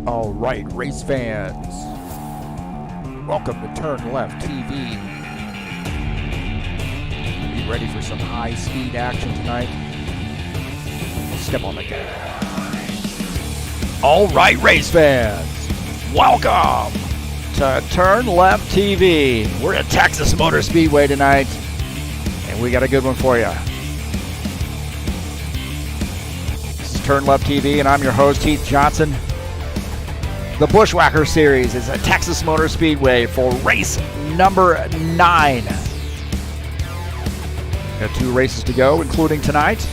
All right, race fans, welcome to TurnLeftTV. Be ready for some high-speed action tonight. Step on the gas. All right, race fans, welcome to TurnLeftTV. We're at Texas Motor Speedway tonight, and we got a good one for you. This is TurnLeftTV, and I'm your host, Heath Johnson. The Buschwackers series is at Texas Motor Speedway for race number 9. Got 2 races to go, including tonight.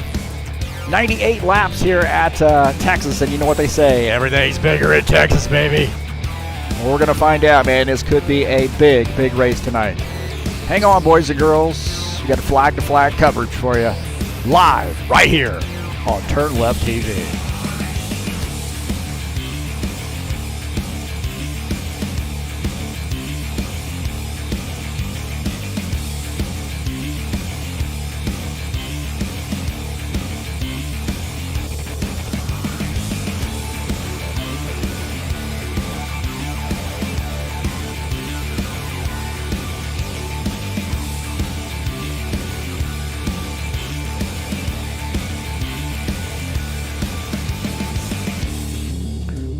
98 laps here at Texas, and you know what they say, everything's bigger in Texas, baby. Well, we're going to find out, man. This could be a big, big race tonight. Hang on, boys and girls. We got flag-to-flag coverage for you live right here on TurnLeftTV.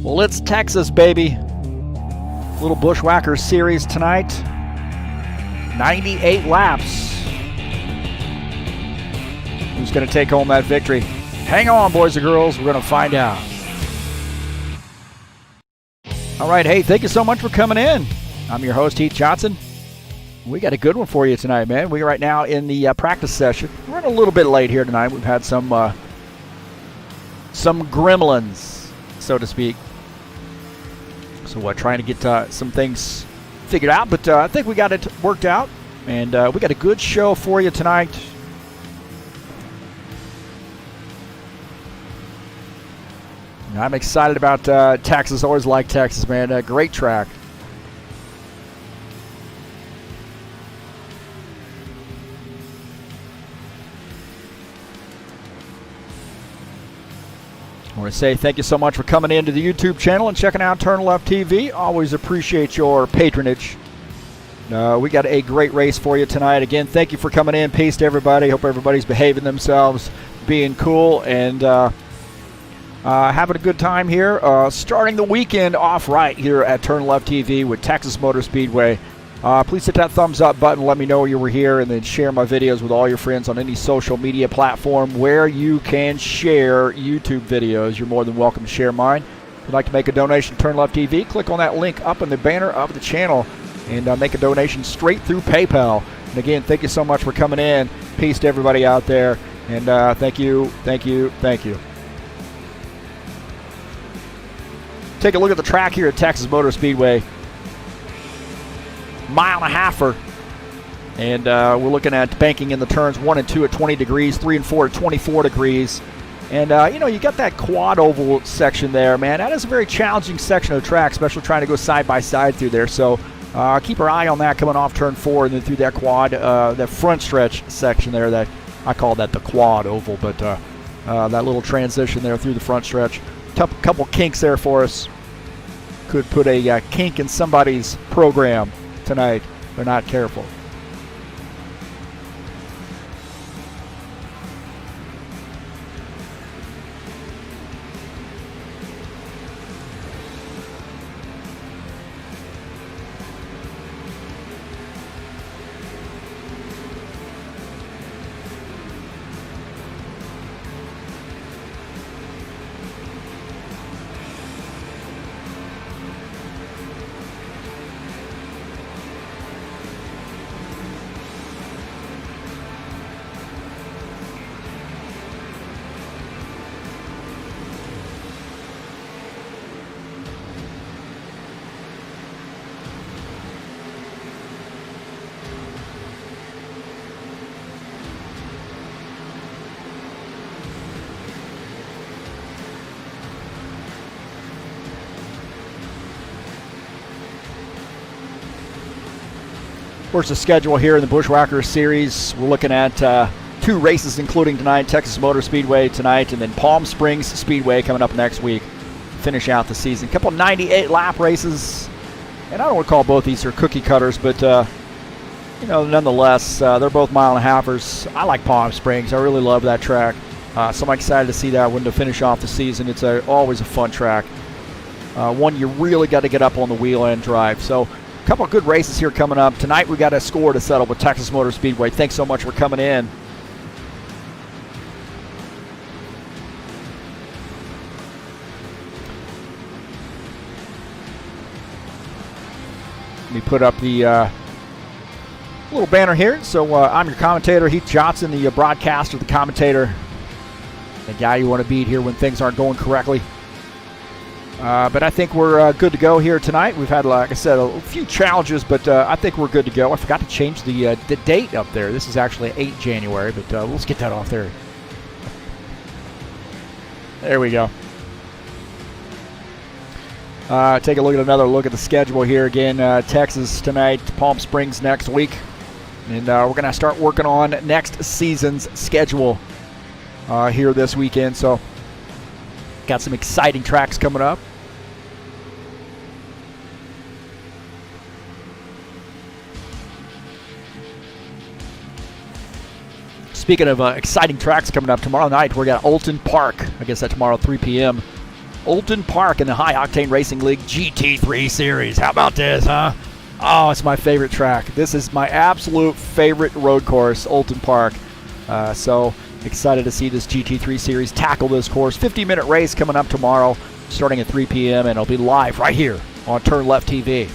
Well, it's Texas, baby. Little Buschwackers series tonight. 98 laps. Who's going to take home that victory? Hang on, boys and girls. We're going to find out. All right, hey, thank you so much for coming in. I'm your host, Heath Johnson. We got a good one for you tonight, man. We're right now in the practice session. We're running a little bit late here tonight. We've had some gremlins, so to speak. So we're trying to get some things figured out, but I think we got it worked out, and we got a good show for you tonight. I'm excited about Texas. Always like Texas, man. Great track. I want to say thank you so much for coming into the YouTube channel and checking out TurnLeftTV. Always appreciate your patronage. We got a great race for you tonight. Again, thank you for coming in. Peace to everybody. Hope everybody's behaving themselves, being cool, and having a good time here. Starting the weekend off right here at TurnLeftTV with Texas Motor Speedway. Please hit that thumbs up button. Let me know you were here, and then share my videos with all your friends on any social media platform where you can share YouTube videos. You're more than welcome to share mine. If you'd like to make a donation to TurnLeftTV, click on that link up in the banner of the channel and make a donation straight through PayPal. And again, thank you so much for coming in. Peace to everybody out there, and thank you, thank you, thank you. Take a look at the track here at Texas Motor Speedway. Mile and a halfer, and we're looking at banking in the turns 1 and 2 at 20 degrees, 3 and 4 at 24 degrees, and you got that quad oval section there, man. That is a very challenging section of the track, especially trying to go side by side through there. So keep our eye on that coming off turn 4 and then through that quad, that front stretch section there. That I call that the quad oval, but that little transition there through the front stretch, couple kinks there for us. Could put a kink in somebody's program tonight. They're not careful. Of course, the schedule here in the Buschwackers series, we're looking at 2 races, including tonight, Texas Motor Speedway tonight, and then Palm Springs Speedway coming up next week. finish out the season. A couple 98 lap races, and I don't want to call both these are cookie cutters, but you know, nonetheless, they're both mile-and-a-halfers. I like Palm Springs. I really love that track. So I'm excited to see that one to finish off the season. It's always a fun track. One you really got to get up on the wheel and drive. So a couple of good races here coming up. Tonight we got a score to settle with Texas Motor Speedway. Thanks so much for coming in. Let me put up the little banner here. So I'm your commentator, Heath Johnson, the broadcaster, the commentator, the guy you want to beat here when things aren't going correctly. But I think we're good to go here tonight. We've had, like I said, a few challenges, but I think we're good to go. I forgot to change the date up there. This is actually 8 January, but let's get that off there. There we go. Take a look at another look at the schedule here again. Texas tonight, Palm Springs next week. And we're going to start working on next season's schedule here this weekend. So got some exciting tracks coming up. Speaking of exciting tracks coming up, tomorrow night we got Alton Park. I guess that's tomorrow, 3 p.m. Alton Park in the High Octane Racing League GT3 Series. How about this, huh? Oh, it's my favorite track. This is my absolute favorite road course, Alton Park. So excited to see this GT3 Series tackle this course. 50-minute race coming up tomorrow, starting at 3 p.m., and it'll be live right here on TurnLeftTV.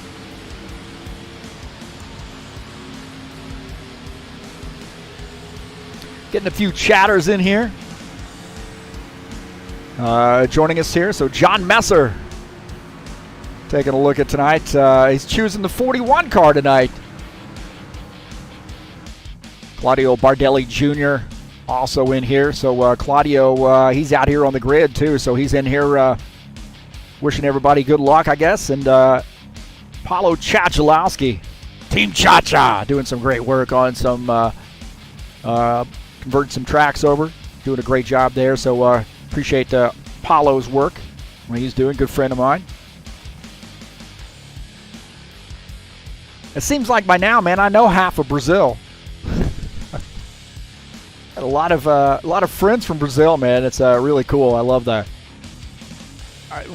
Getting a few chatters in here. Joining us here, so John Messer taking a look at tonight. He's choosing the 41 car tonight. Claudio Bardelli Jr. also in here. So Claudio, he's out here on the grid too, so he's in here wishing everybody good luck, I guess. And Paulo Chachalowski, Team Cha-Cha, doing some great work on some converting some tracks over, doing a great job there. So appreciate Paulo's work, what he's doing, good friend of mine. It seems like by now, man, I know half of Brazil. Got a lot of friends from Brazil, man. It's really cool. I love that.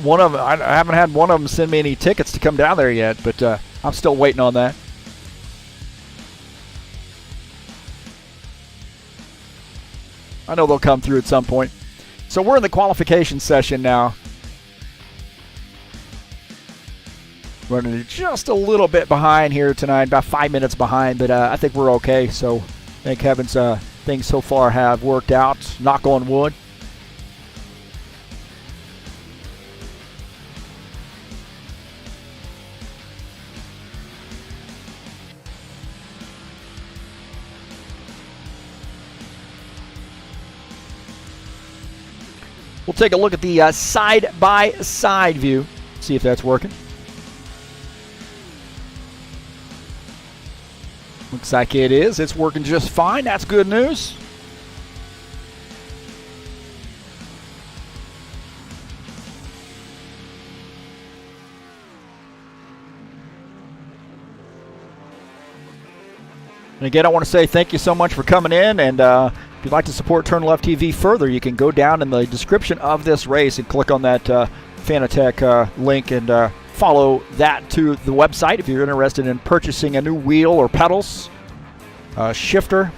One of them, I haven't had one of them send me any tickets to come down there yet, but I'm still waiting on that. I know they'll come through at some point. So we're in the qualification session now. Running just a little bit behind here tonight, about 5 minutes behind, but I think we're okay. So thank heavens things so far have worked out. Knock on wood. We'll take a look at the side-by-side view, see if that's working. Looks like it is. It's working just fine. That's good news. And again, I want to say thank you so much for coming in, and if you'd like to support TurnLeftTV further, you can go down in the description of this race and click on that Fanatec link and follow that to the website if you're interested in purchasing a new wheel or pedals, shifter,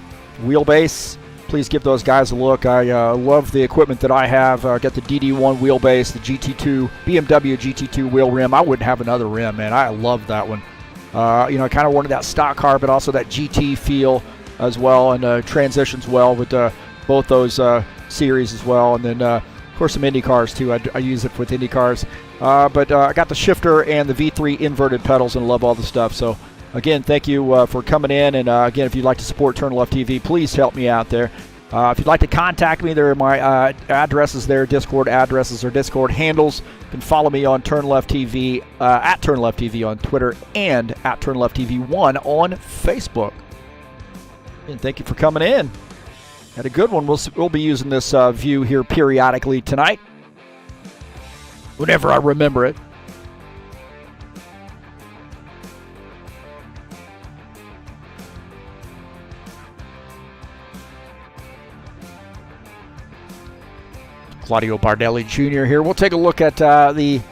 wheelbase. Please give those guys a look. I love the equipment that I have. I got the DD1 wheelbase, the GT2, BMW GT2 wheel rim. I wouldn't have another rim, man. I love that one. You know, I kind of wanted that stock car, but also that GT feel as well, and transitions well with both those series as well. And then, of course, some Indy cars too. I use it with Indy cars. But I got the shifter and the V3 inverted pedals, and love all the stuff. So, again, thank you for coming in. And, again, if you'd like to support TurnLeftTV, please help me out there. If you'd like to contact me, there are my addresses there, Discord addresses or Discord handles. You can follow me on TurnLeftTV, at TurnLeftTV on Twitter, and at TurnLeftTV1 on Facebook. And thank you for coming in. Had a good one. We'll be using this view here periodically tonight. whenever I remember it. Claudio Bardelli Jr. here. We'll take a look at the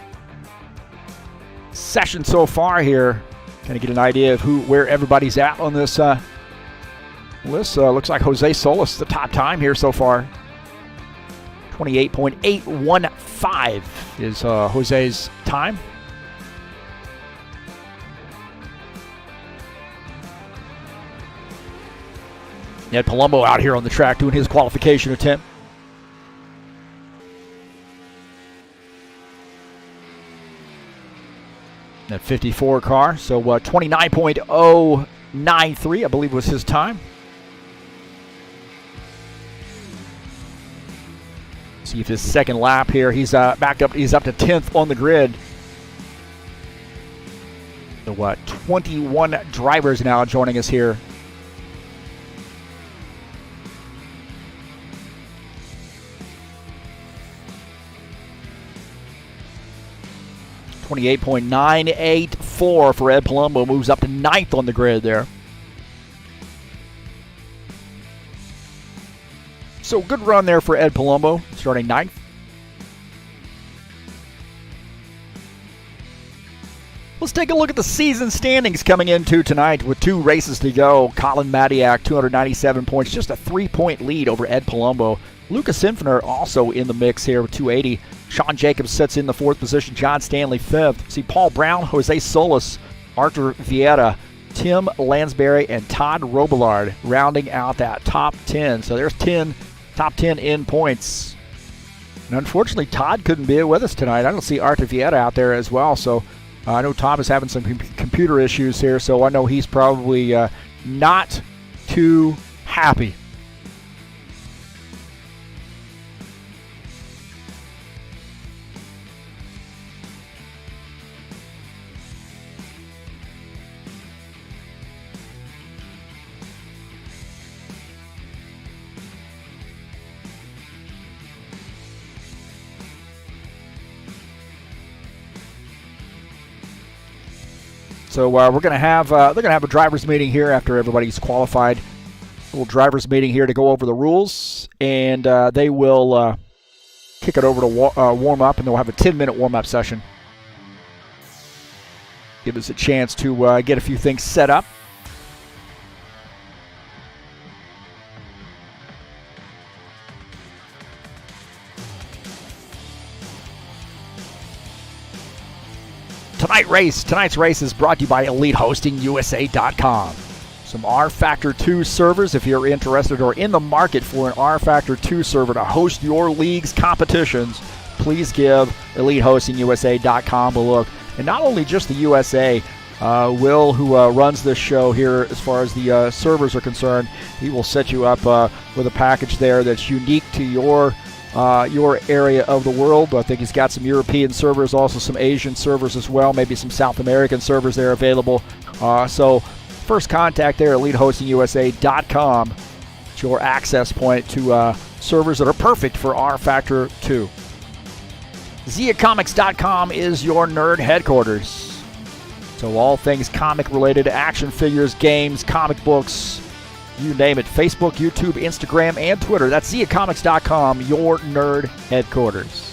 session so far here. Kind of get an idea of where everybody's at on this list. Looks like Jose Solis, the top time here so far. 28.815 is Jose's time. Ed Palumbo out here on the track doing his qualification attempt. That 54 car, so 29.093, I believe was his time. See if his second lap here, he's back up. He's up to 10th on the grid. So 21 drivers now joining us here. .984 for Ed Palumbo, moves up to 9th on the grid there. So good run there for Ed Palumbo, starting 9th. Let's take a look at the season standings coming into tonight with 2 races to go. Colin Madiak, 297 points, just a 3-point lead over Ed Palumbo. Lucas Infinner also in the mix here with 280. Sean Jacobs sits in the 4th position. John Stanley 5th. See Paul Brown, Jose Solis, Arthur Vieira, Tim Lansbury, and Todd Robillard rounding out that top 10. So there's top 10 in points. And unfortunately, Todd couldn't be with us tonight. I don't see Arthur Vieira out there as well. So I know Tom is having some computer issues here. So I know he's probably not too happy. So we're going to have they're going to have a drivers meeting here after everybody's qualified. A little drivers meeting here to go over the rules, and they will kick it over to warm up, and they'll have a 10-minute warm up session. Give us a chance to get a few things set up. Tonight's race is brought to you by EliteHostingUSA.com. Some rFactor 2 servers if you're interested or in the market for an rFactor 2 server to host your league's competitions. Please give EliteHostingUSA.com a look. And not only just the USA, Will, who runs this show here as far as the servers are concerned, he will set you up with a package there that's unique to your area of the world. I think he's got some European servers, also some Asian servers as well, maybe some South American servers there available. So first contact there, EliteHostingUSA.com. It's your access point to servers that are perfect for rFactor 2. ZiaComics.com is your nerd headquarters. So all things comic related, action figures, games, comic books, you name it. Facebook, YouTube, Instagram, and Twitter. That's ZiaComics.com, your nerd headquarters.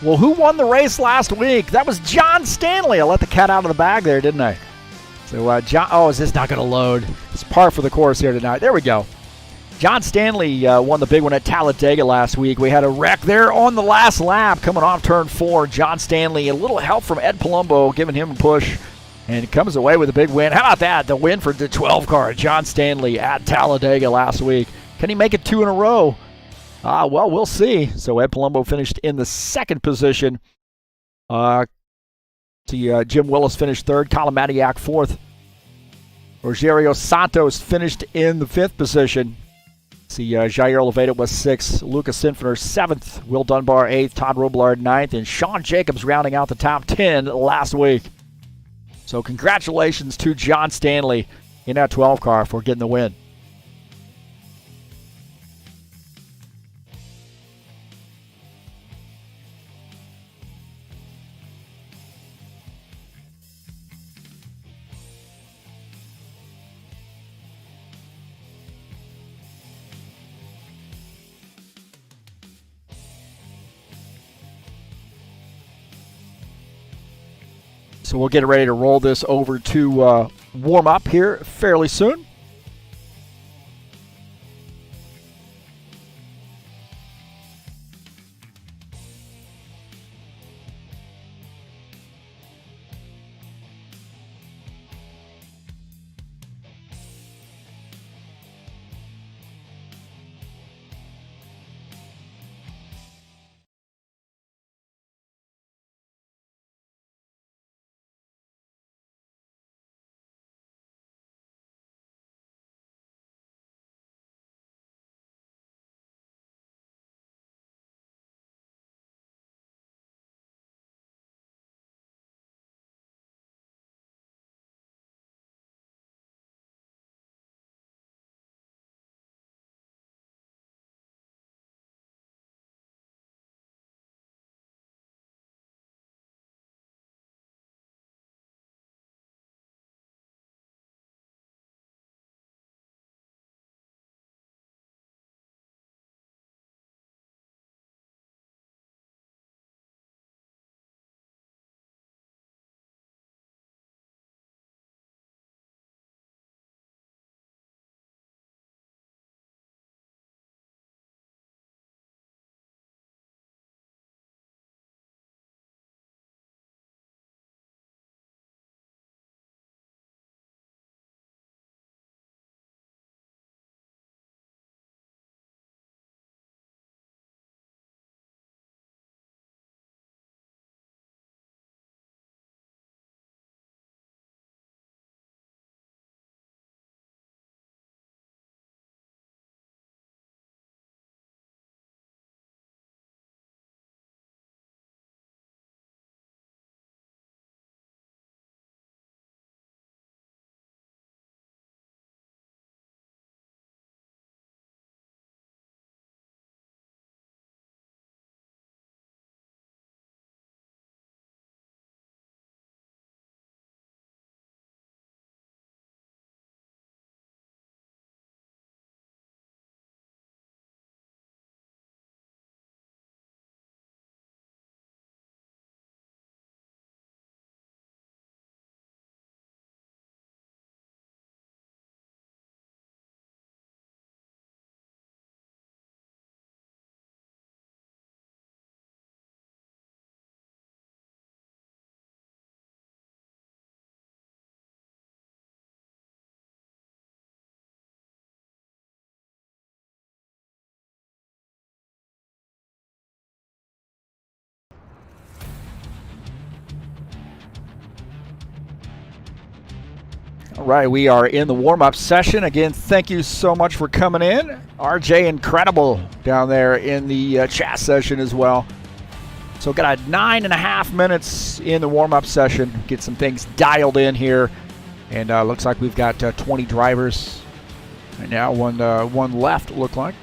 Well, who won the race last week? That was John Stanley. I let the cat out of the bag there, didn't I? So, John, is this not going to load? It's par for the course here tonight. There we go. John Stanley won the big one at Talladega last week. We had a wreck there on the last lap coming off turn 4. John Stanley, a little help from Ed Palumbo, giving him a push, and comes away with a big win. How about that? The win for the 12 car, John Stanley at Talladega last week. Can he make it 2 in a row? Well, we'll see. So Ed Palumbo finished in the 2nd position. Jim Willis finished 3rd. Colin Matiak 4th. Rogerio Santos finished in the 5th position. Jair Oliveira was 6th. Lucas Sinfoner 7th. Will Dunbar 8th. Todd Robillard 9th. And Sean Jacobs rounding out the top 10 last week. So congratulations to John Stanley in that 12 car for getting the win. So we'll get ready to roll this over to warm up here fairly soon. All right, we are in the warm-up session. Again, thank you so much for coming in. RJ Incredible down there in the chat session as well. So got a 9.5 minutes in the warm-up session. Get some things dialed in here. And looks like we've got 20 drivers right now. One left, look like.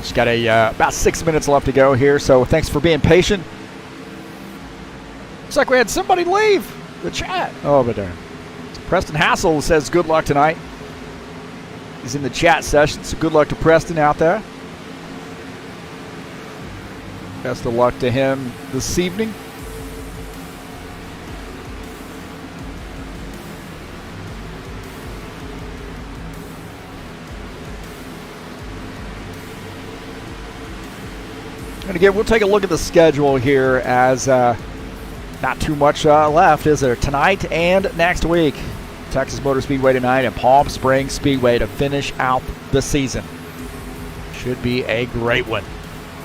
Just got about 6 minutes left to go here, so thanks for being patient. Looks like we had somebody leave the chat. Oh, but darn. Preston Hassel says good luck tonight. He's in the chat session, so good luck to Preston out there. Best of luck to him this evening. And again, we'll take a look at the schedule here as not too much left, is there? Tonight and next week. Texas Motor Speedway tonight and Palm Springs Speedway to finish out the season. Should be a great one.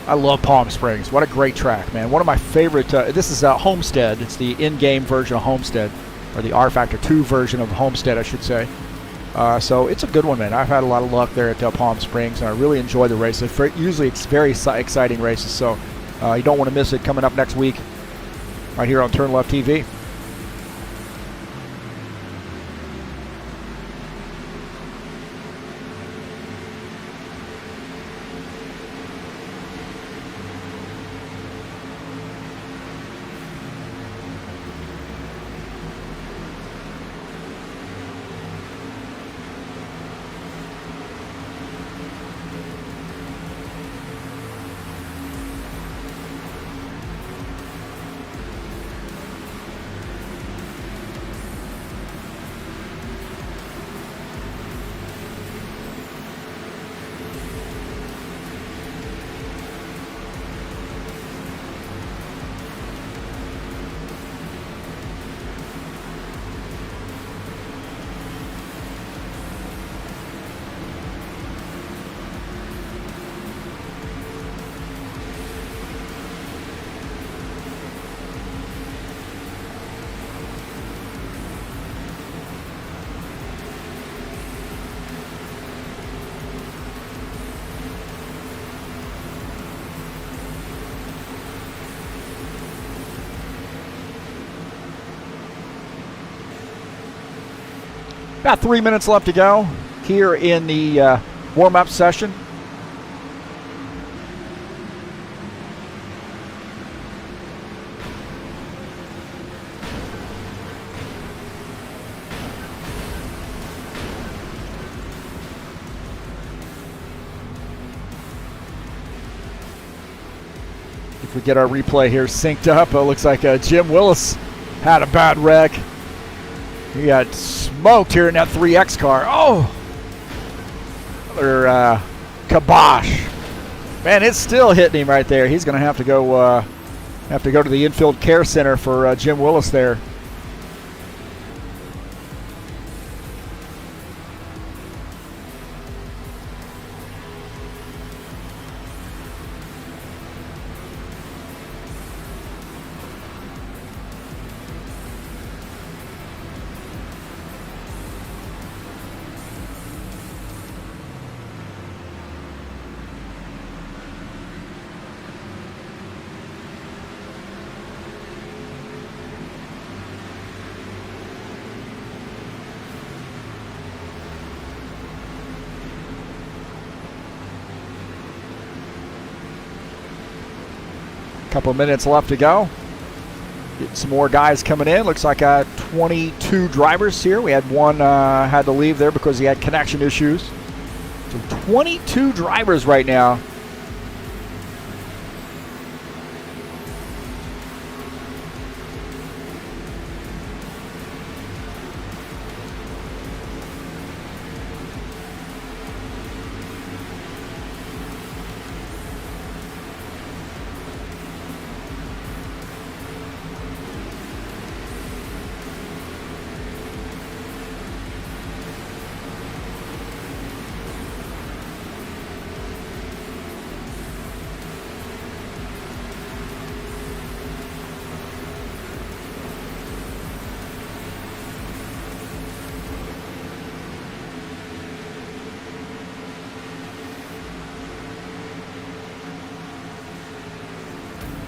I love Palm Springs. What a great track, man. One of my favorite. This is Homestead. It's the in-game version of Homestead, or the rFactor 2 version of Homestead, I should say. So it's a good one, man. I've had a lot of luck there at Palm Springs, and I really enjoy the races. Usually it's very exciting races, so you don't want to miss it coming up next week right here on TurnLeftTV. About 3 minutes left to go here in the warm-up session. If we get our replay here synced up, it looks like Jim Willis had a bad wreck. He got smoked here in that 3X car. Oh! Another kibosh. Man, it's still hitting him right there. He's going to have to go to the infield care center for Jim Willis there. Couple minutes left to go. Getting some more guys coming in. Looks like 22 drivers here. We had one had to leave there because he had connection issues. So 22 drivers right now.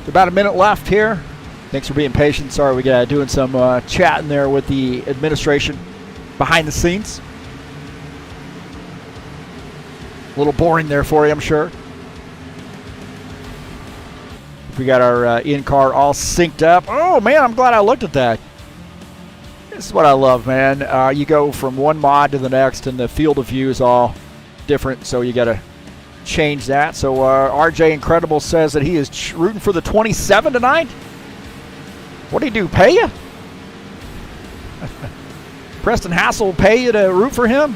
About a minute left here. Thanks for being patient. Sorry, we got doing some chatting there with the administration behind the scenes. A little boring there for you, I'm sure. We got our in-car all synced up. Oh, man, I'm glad I looked at that. This is what I love, man. You go from one mod to the next, and the field of view is all different, so you got to change that. So RJ Incredible says that he is rooting for the 27 tonight. What do you do, pay you? Preston Hassel will pay you to root for him?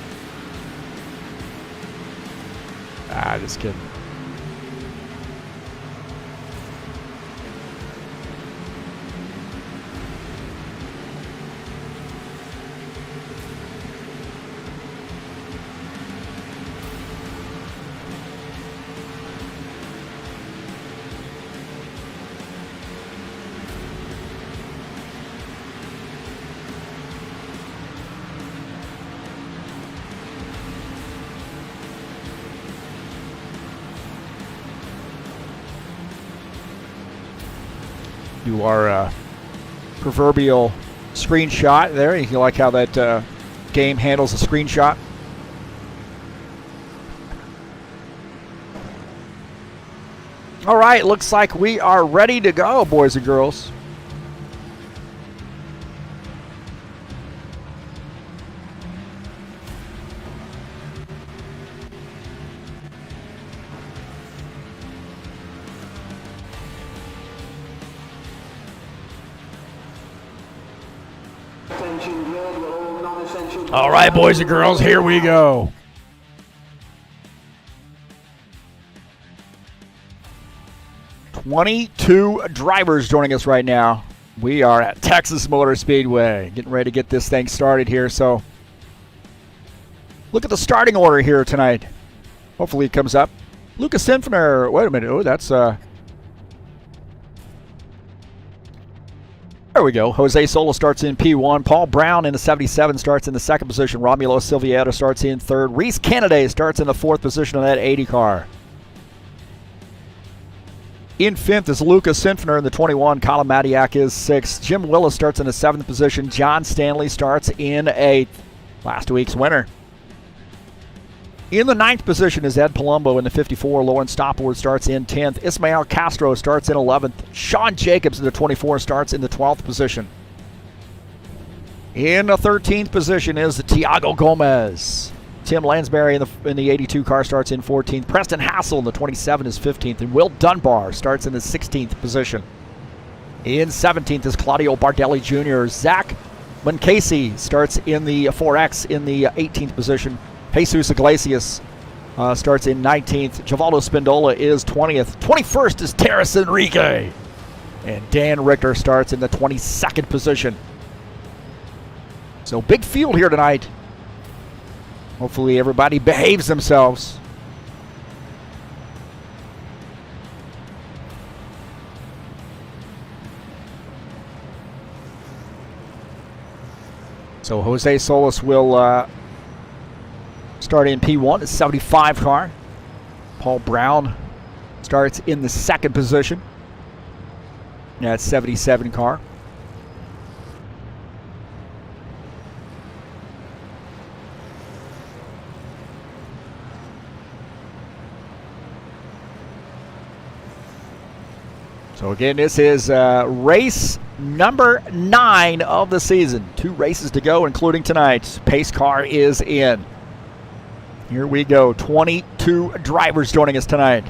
Just kidding. Do our proverbial screenshot there. You like how that game handles a screenshot? All right, looks like we are ready to go, boys and girls. All right, boys and girls, here we go. "22 drivers joining us right now. We are at Texas Motor Speedway, getting ready to get this thing started here. So, look at the starting order here tonight. Hopefully it comes up. Lucas Infinner. Wait a minute. Oh, that's there we go. Jose Sola starts in P1. Paul Brown in the 77 starts in the second position. Romulo Silviera starts in third. Reese Kennedy starts in the fourth position on that 80 car. In fifth is Lucas Sinfner in the 21. Colin Matiak is sixth. Jim Willis starts in the seventh position. John Stanley starts in eighth. Last week's winner. In the ninth position is Ed Palumbo in the 54. Lawrence Stopwood starts in 10th. Ismael Castro starts in 11th. Sean Jacobs in the 24 starts in the 12th position. In the 13th position is Tiago Gomez. Tim Lansbury in the 82 car starts in 14th. Preston Hassel in the 27 is 15th. And Will Dunbar starts in the 16th position. In 17th is Claudio Bardelli Jr. Zach Muncasey starts in the 4X in the 18th position. Jesus Iglesias starts in 19th. Givaldo Spindola is 20th. 21st is Terrace Enrique. And Dan Richter starts in the 22nd position. So big field here tonight. Hopefully everybody behaves themselves. So Jose Solis will start in P1, the 75 car. Paul Brown starts in the second position. That's 77 car. So again, this is race number 9 of the season. 2 races to go, including tonight's. Pace car is in. Here we go. 22 drivers joining us tonight.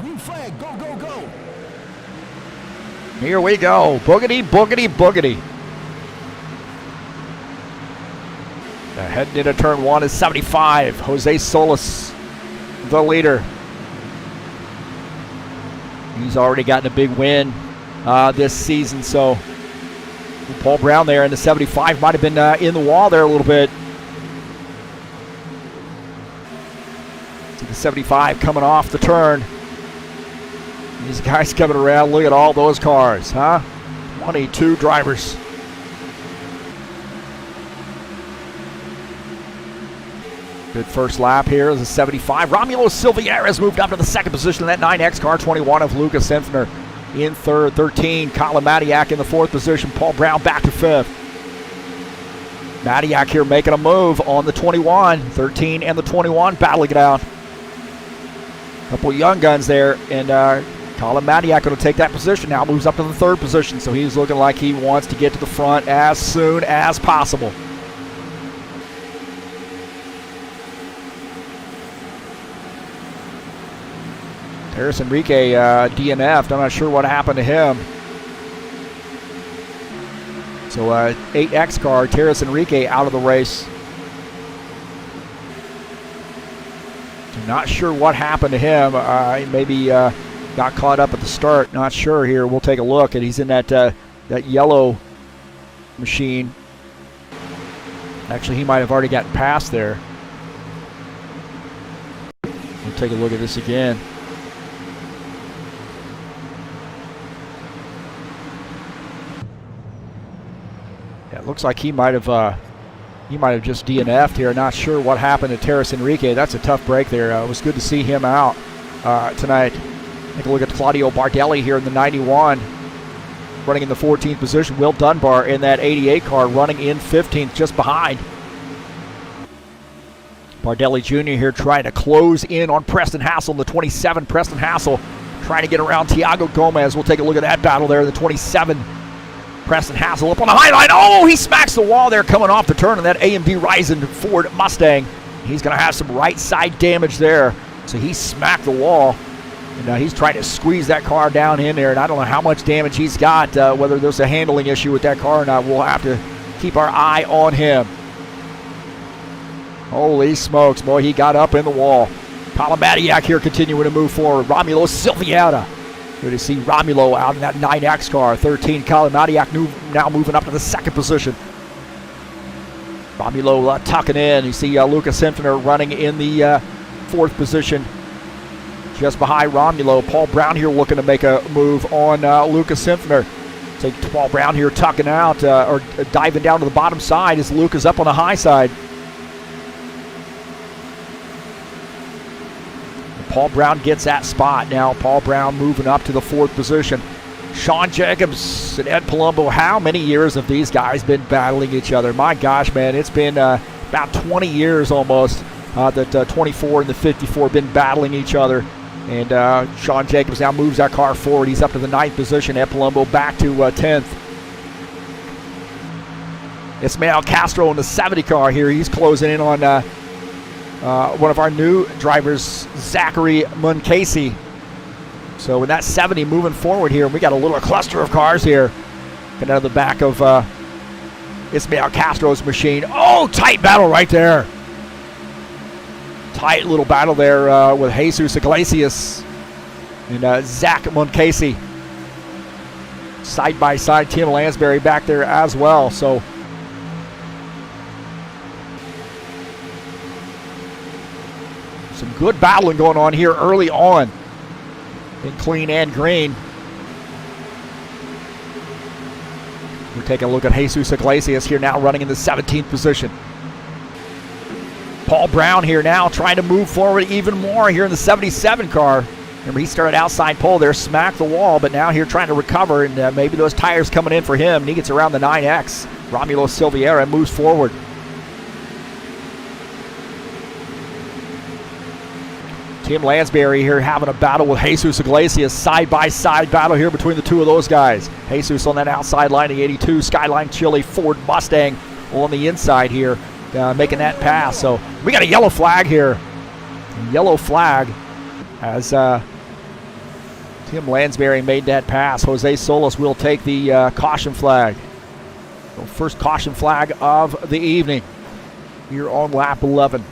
Green flag, go, go, go. Here we go. Boogity, boogity, boogity. Heading into turn 1 is 75. Jose Solis, the leader. He's already gotten a big win this season, so Paul Brown there in the 75 might have been in the wall there a little bit. See the 75 coming off the turn. These guys coming around. Look at all those cars, huh? 22 drivers. Good first lap here is a 75. Romulo Silviera has moved up to the second position in that 9X car. 21 of Lucas Senfner in third. 13, Colin Matiak in the fourth position. Paul Brown back to fifth. Matiak here making a move on the 21. 13 and the 21 battling it out. Couple young guns there, and Colin Madiak going to take that position now, moves up to the 3rd position, so he's looking like he wants to get to the front as soon as possible. There's Enrique DNF'd. I'm not sure what happened to him. So 8X car, Terrace Enrique out of the race. Not sure what happened to him. He maybe got caught up at the start. Not sure here. We'll take a look. And he's in that yellow machine. Actually, he might have already gotten past there. We'll take a look at this again. Yeah, it looks like he might have just DNF'd here. Not sure what happened to Terrace Enrique. That's a tough break there. It was good to see him out tonight. Take a look at Claudio Bardelli here in the 91, running in the 14th position. Will Dunbar in that 88 car running in 15th, just behind. Bardelli Jr. here trying to close in on Preston Hassel in the 27. Preston Hassel trying to get around Tiago Gomez. We'll take a look at that battle there in the 27. Preston Hassel up on the high line. Oh, he smacks the wall there coming off the turn on that AMD Ryzen Ford Mustang. He's going to have some right side damage there. So he smacked the wall. And he's trying to squeeze that car down in there. And I don't know how much damage he's got, whether there's a handling issue with that car or not. We'll have to keep our eye on him. Holy smokes, boy, he got up in the wall. Colin Madiak here continuing to move forward. Romulo Silviata. Good to see Romulo out in that 9X car. 13, Colin Madiak now moving up to the 2nd position. Romulo tucking in. You see Lucas Infinner running in the 4th position. Just behind Romulo. Paul Brown here looking to make a move on Lucas Infinner. Take Paul Brown here tucking out or diving down to the bottom side as Luke is up on the high side. Paul Brown gets that spot now. Paul Brown moving up to the 4th position. Sean Jacobs and Ed Palumbo. How many years have these guys been battling each other? My gosh, man, it's been about 20 years almost that 24 and the 54 have been battling each other. And Sean Jacobs now moves that car forward. He's up to the 9th position. Ed Palumbo back to 10th. Ismael Castro in the 70 car here. He's closing in on one of our new drivers, Zachary Munkasey. So in that 70 moving forward here, we got a little cluster of cars here. Getting out of the back of Ismael Castro's machine. Oh, tight battle right there. Tight little battle there with Jesus Iglesias and Zach Munkasey. Side by side, Tim Lansbury back there as well. So some good battling going on here early on in clean and green. We're taking a look at Jesus Iglesias here now running in the 17th position. Paul Brown here now trying to move forward even more here in the 77 car. Remember, he started outside pole there, smacked the wall, but now here trying to recover, and maybe those tires coming in for him, and he gets around the 9X. Romulo Silviera moves forward. Tim Lansbury here having a battle with Jesus Iglesias. Side-by-side battle here between the two of those guys. Jesus on that outside line, the 82 Skyline Chili Ford Mustang on the inside here, making that pass. So we got a yellow flag here. Yellow flag as Tim Lansbury made that pass. Jose Solis will take the caution flag. So first caution flag of the evening here on lap 11.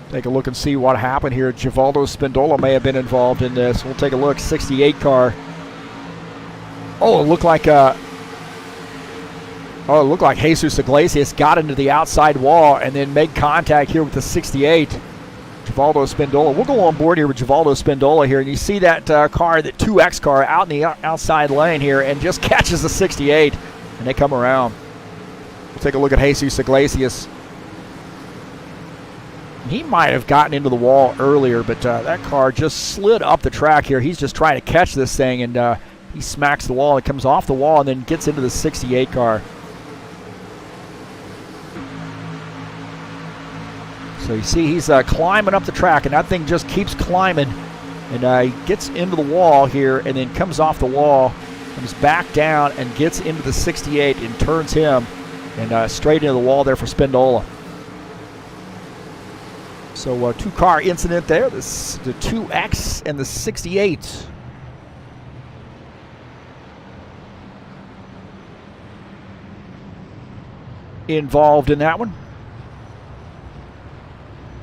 Take a look and see what happened here. Givaldo Spindola may have been involved in this. We'll take a look. 68 car. Oh, it looked like Jesus Iglesias got into the outside wall and then made contact here with the 68. Givaldo Spindola. We'll go on board here with Givaldo Spindola here, and you see that car, that 2X car, out in the outside lane here, and just catches the 68, and they come around. We'll take a look at Jesus Iglesias. He might have gotten into the wall earlier, but that car just slid up the track here. He's just trying to catch this thing, and he smacks the wall. It comes off the wall and then gets into the 68 car. So you see he's climbing up the track, and that thing just keeps climbing. And he gets into the wall here and then comes off the wall, comes back down and gets into the 68 and turns him and straight into the wall there for Spindola. So two-car incident there, the 2X and the 68. Involved in that one.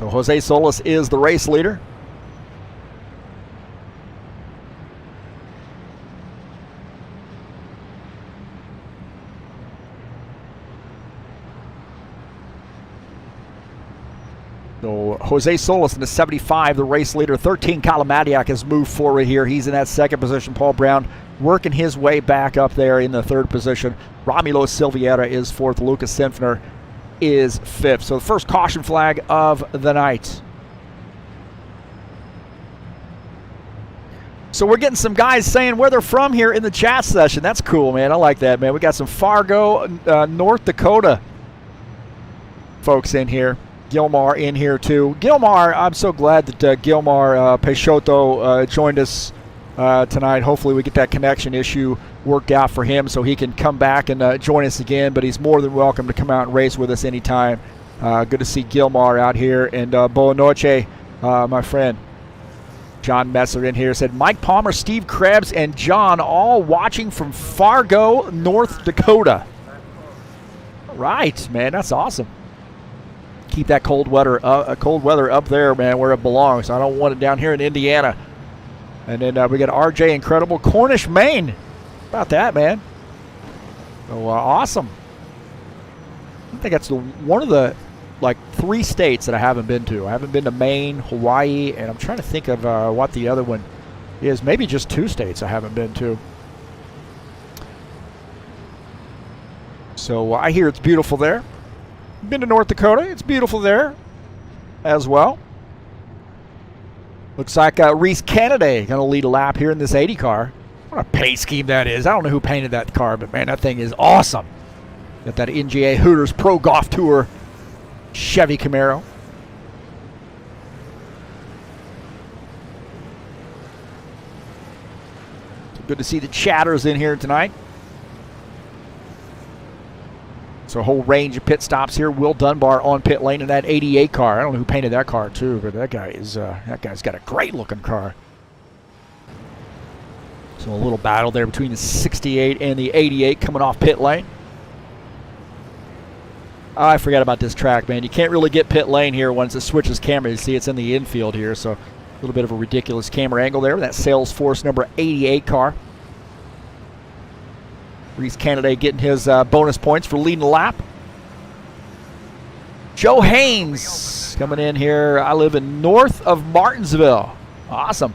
So Jose Solis is the race leader. So Jose Solis in the 75, the race leader. 13, Kalamadiak has moved forward here. He's in that second position. Paul Brown working his way back up there in the third position. Romulo Silviera is fourth. Lucas Sinfner is fifth. So the first caution flag of the night. So we're getting some guys saying where they're from here in the chat session. That's cool, man. I like that, man. We got some Fargo, North Dakota folks in here. Gilmar in here too. Gilmar, I'm so glad that Gilmar Peixoto joined us tonight. Hopefully we get that connection issue worked out for him so he can come back and join us again, but he's more than welcome to come out and race with us anytime. Good to see Gilmar out here. And Boa Noche, my friend. John Messer in here said, Mike Palmer, Steve Krebs, and John all watching from Fargo, North Dakota. Right, man, that's awesome. Keep that cold weather up there, man, where it belongs. I don't want it down here in Indiana. And then we got RJ Incredible, Cornish, Maine. How about that, man? So awesome. I think that's one of the three states that I haven't been to. I haven't been to Maine, Hawaii, and I'm trying to think of what the other one is. Maybe just two states I haven't been to. So I hear it's beautiful there. Been to North Dakota. It's beautiful there as well. Looks like Reese Kennedy going to lead a lap here in this 80 car. What a paint scheme that is. I don't know who painted that car, but man, that thing is awesome. Got that NGA Hooters Pro Golf Tour Chevy Camaro. So good to see the chatters in here tonight. So a whole range of pit stops here. Will Dunbar on pit lane in that 88 car. I don't know who painted that car too, but that guy's got a great looking car. So a little battle there between the 68 and the 88 coming off pit lane. I forgot about this track, man. You can't really get pit lane here once it switches camera. You see it's in the infield here, so a little bit of a ridiculous camera angle there with that Salesforce number 88 car. Reese Kennedy getting his bonus points for leading the lap. Joe Haynes coming in here. I live in north of Martinsville. Awesome.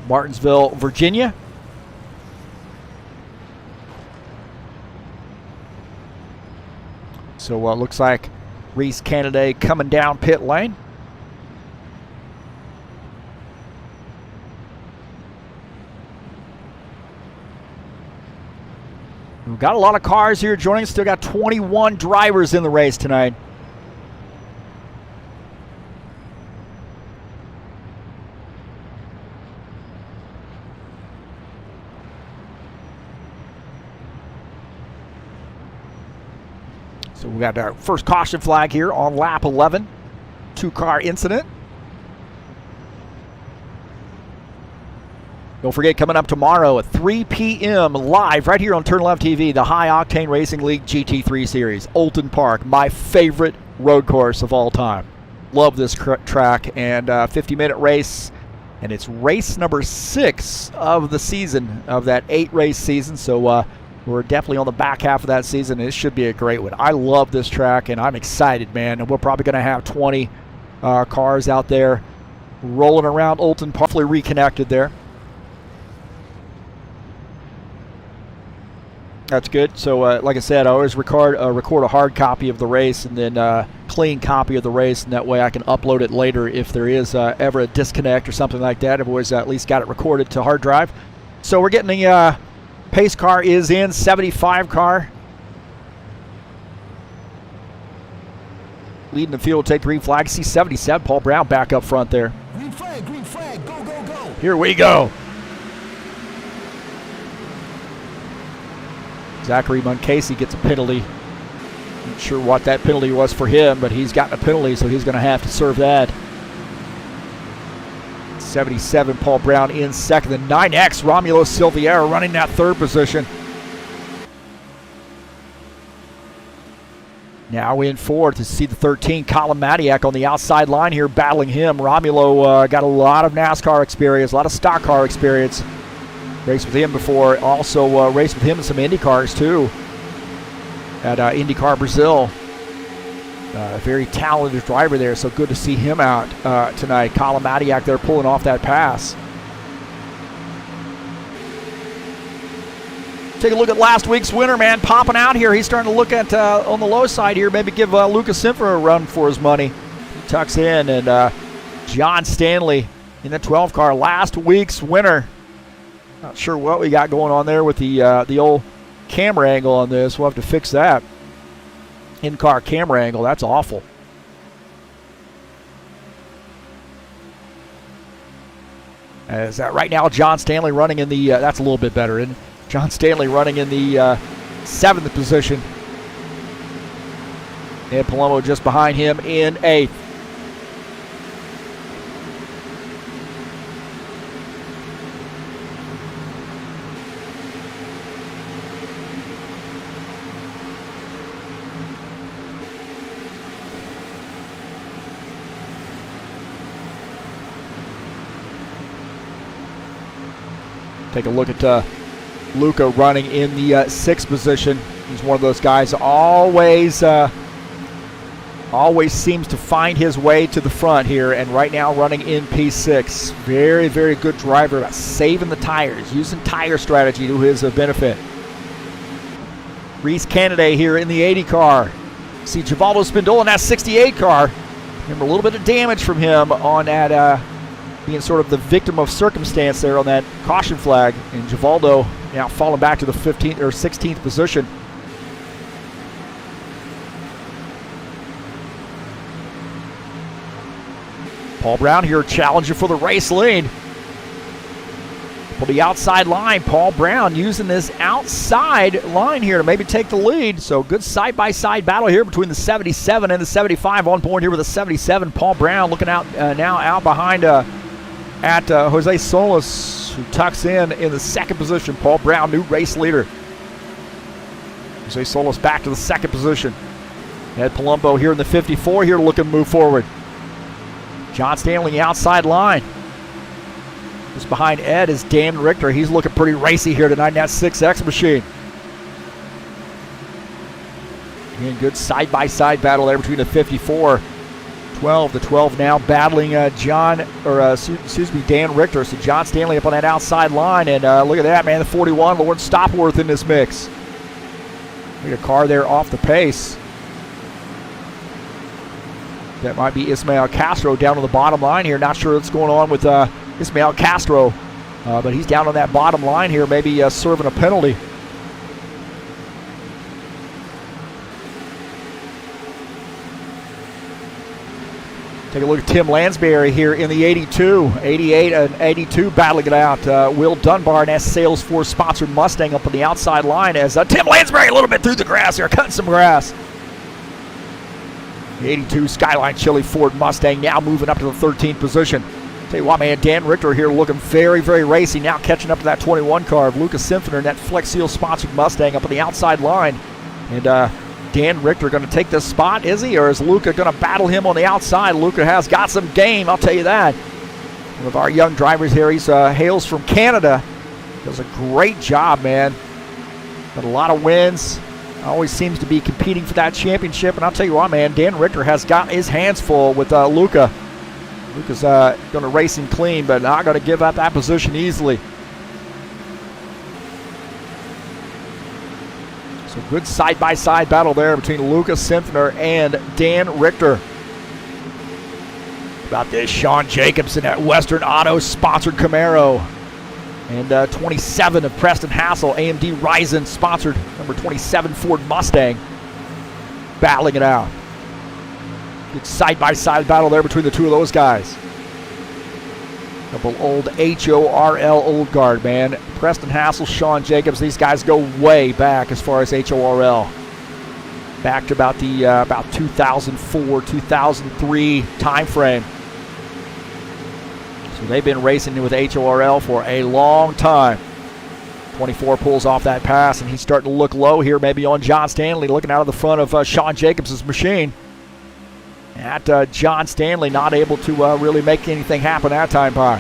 Martinsville, Virginia. So looks like Reese Kennedy coming down pit lane. We've got a lot of cars here joining us. Still got 21 drivers in the race tonight. So we got our first caution flag here on lap 11. Two-car incident. Don't forget, coming up tomorrow at 3 p.m. live right here on TurnLeftTV, the High Octane Racing League GT3 Series. Oulton Park, my favorite road course of all time. Love this track, and 50-minute race, and it's race number 6 of the season, of that 8-race season. So we're definitely on the back half of that season, and it should be a great one. I love this track, and I'm excited, man. And we're probably going to have 20 cars out there rolling around Oulton Park, hopefully reconnected there. That's good. So, like I said, I always record a hard copy of the race and then clean copy of the race, and that way I can upload it later if there is ever a disconnect or something like that. I've always at least got it recorded to hard drive. So we're getting the pace car is in, 75 car. leading the field, take green flag. C77, Paul Brown back up front there. Green flag, go, go, go. Here we go. Zachary Muncasey gets a penalty. Not sure what that penalty was for him, but he's gotten a penalty, so he's going to have to serve that. 77, Paul Brown in second. The 9X, Romulo Silviera running that third position. Now in fourth to see the 13, Colin Matiak on the outside line here battling him. Romulo got a lot of NASCAR experience, a lot of stock car experience. Raced with him before, also raced with him in some Indy cars too at IndyCar Brazil. Very talented driver there, so good to see him out tonight. Colin Matiak there pulling off that pass. Take a look at last week's winner, man, popping out here. He's starting to look at, on the low side here, maybe give Lucas Simfer a run for his money. He tucks in, and John Stanley in the 12 car, last week's winner. Not sure what we got going on there with the old camera angle on this. We'll have to fix that. In-car camera angle, that's awful. As right now, John Stanley running in the, that's a little bit better. And John Stanley running in the 7th position. Ed Palumbo just behind him in 8th. Take a look at Luca running in the 6th position. He's one of those guys always seems to find his way to the front here, and right now running in P6. Very, very good driver about saving the tires, using tire strategy to his benefit. Reese Canaday here in the 80 car. See Givaldo Spindola in that 68 car. Remember a little bit of damage from him on that being sort of the victim of circumstance there on that caution flag, and Givaldo now falling back to the 15th or 16th position. Paul Brown here challenging for the race lead. For the outside line, Paul Brown using this outside line here to maybe take the lead. So good side-by-side battle here between the 77 and the 75. On point here with the 77. Paul Brown looking out now out behind Jose Solis, who tucks in the 2nd position. Paul Brown, new race leader. Jose Solis back to the 2nd position. Ed Palumbo here in the 54 here looking to move forward. John Stanley the outside line. Just behind Ed is Dan Richter. He's looking pretty racy here tonight in that 6X machine. Again, good side-by-side battle there between the 54. 12 to 12 now, battling Dan Richter. So John Stanley up on that outside line, and look at that, man, the 41, Lawrence Stopworth in this mix. Look at a car there off the pace. That might be Ismael Castro down on the bottom line here. Not sure what's going on with Ismael Castro, but he's down on that bottom line here, maybe serving a penalty. Take a look at Tim Lansbury here in the 82, 88 and 82 battling it out. Will Dunbar and that Salesforce-sponsored Mustang up on the outside line as Tim Lansbury a little bit through the grass here, cutting some grass. The 82 Skyline Chili Ford Mustang now moving up to the 13th position. Tell you what, man, Dan Richter here looking very, very racy, now catching up to that 21 car of Lucas Simfner and that Flex Seal-sponsored Mustang up on the outside line. And Dan Richter going to take this spot, is he? Or is Luca going to battle him on the outside? Luca has got some game, I'll tell you that. One of our young drivers here, he hails from Canada. Does a great job, man. Got a lot of wins. Always seems to be competing for that championship. And I'll tell you what, man, Dan Richter has got his hands full with Luca. Luca's going to race him clean, but not going to give up that position easily. So good side-by-side battle there between Lucas Simfner and Dan Richter. About this, Sean Jacobson at Western Auto sponsored Camaro. And 27 of Preston Hassel, AMD Ryzen sponsored number 27 Ford Mustang. Battling it out. Good side-by-side battle there between the two of those guys. Couple old HORL old guard, man. Preston Hassel, Sean Jacobs, these guys go way back as far as HORL. Back to about the about 2004, 2003 time frame. So they've been racing with HORL for a long time. 24 pulls off that pass, and he's starting to look low here, maybe on John Stanley, looking out of the front of Sean Jacobs' machine. At John Stanley not able to really make anything happen that time by.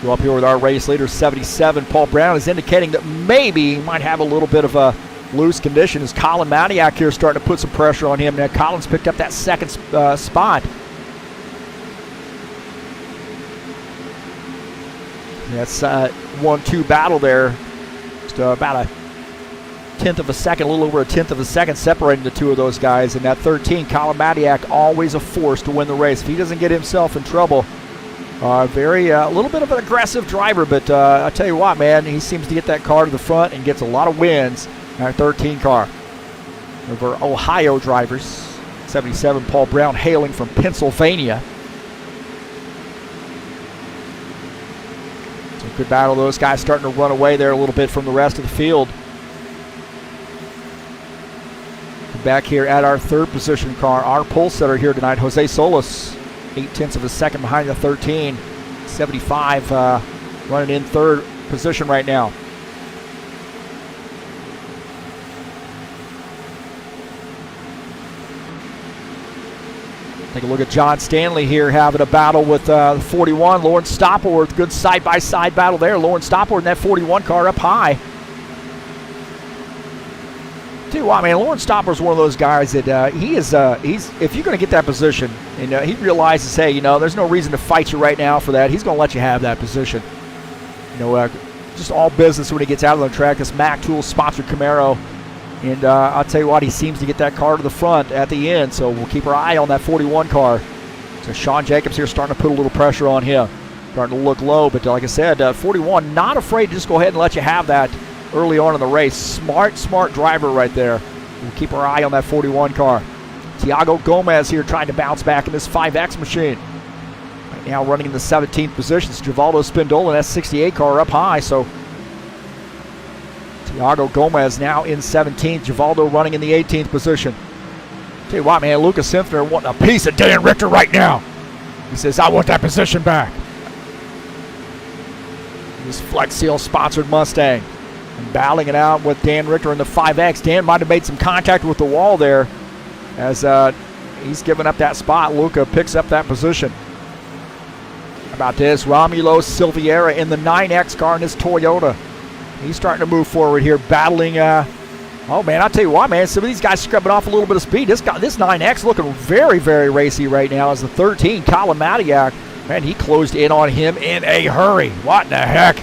Go up here with our race leader, 77. Paul Brown is indicating that maybe he might have a little bit of a loose condition as Colin Maniac here starting to put some pressure on him. Now Colin's picked up that second spot. That's 1-2 battle there. Just about a tenth of a second, a little over a tenth of a second separating the two of those guys. And that 13, Colin Maniac, always a force to win the race. If he doesn't get himself in trouble, a little bit of an aggressive driver, but I tell you what, man, he seems to get that car to the front and gets a lot of wins in our 13 car. Over Ohio drivers, 77, Paul Brown hailing from Pennsylvania. So good battle. Those guys starting to run away there a little bit from the rest of the field. Back here at our third position car, our pole setter here tonight, Jose Solis, 0.8 of a second behind the 13. 75 running in third position right now. Take a look at John Stanley here having a battle with 41, Lawrence Stoppelworth. Good side-by-side battle there. Lawrence Stoppelworth in that 41 car up high. Tell you what, man, Lawrence Stopper's one of those guys that he's if you're going to get that position, and he realizes, hey, there's no reason to fight you right now for that. He's going to let you have that position. Just all business when he gets out on the track. This Mac Tools sponsored Camaro, and I'll tell you what, he seems to get that car to the front at the end. So we'll keep our eye on that 41 car. So Sean Jacobs here starting to put a little pressure on him, starting to look low. But like I said, 41 not afraid to just go ahead and let you have that early on in the race. Smart driver right there. We'll keep our eye on that 41 car. Tiago Gomez here trying to bounce back in this 5X machine. Right now running in the 17th position. It's Givaldo Spindola in that 68 car up high. So Tiago Gomez now in 17th. Givaldo running in the 18th position. Tell you what, man, Lucas Simpner wanting a piece of Dan Richter right now. He says, I want that position back. This Flex Seal sponsored Mustang. And battling it out with Dan Richter in the 5X. Dan might have made some contact with the wall there as he's given up that spot. Luca picks up that position. How about this? Romulo Silveira in the 9X car in his Toyota. He's starting to move forward here, battling. Oh, man, I'll tell you what, man. Some of these guys scrubbing off a little bit of speed. This 9X looking very, very racy right now as the 13, Colin Matiak. Man, he closed in on him in a hurry. What in the heck?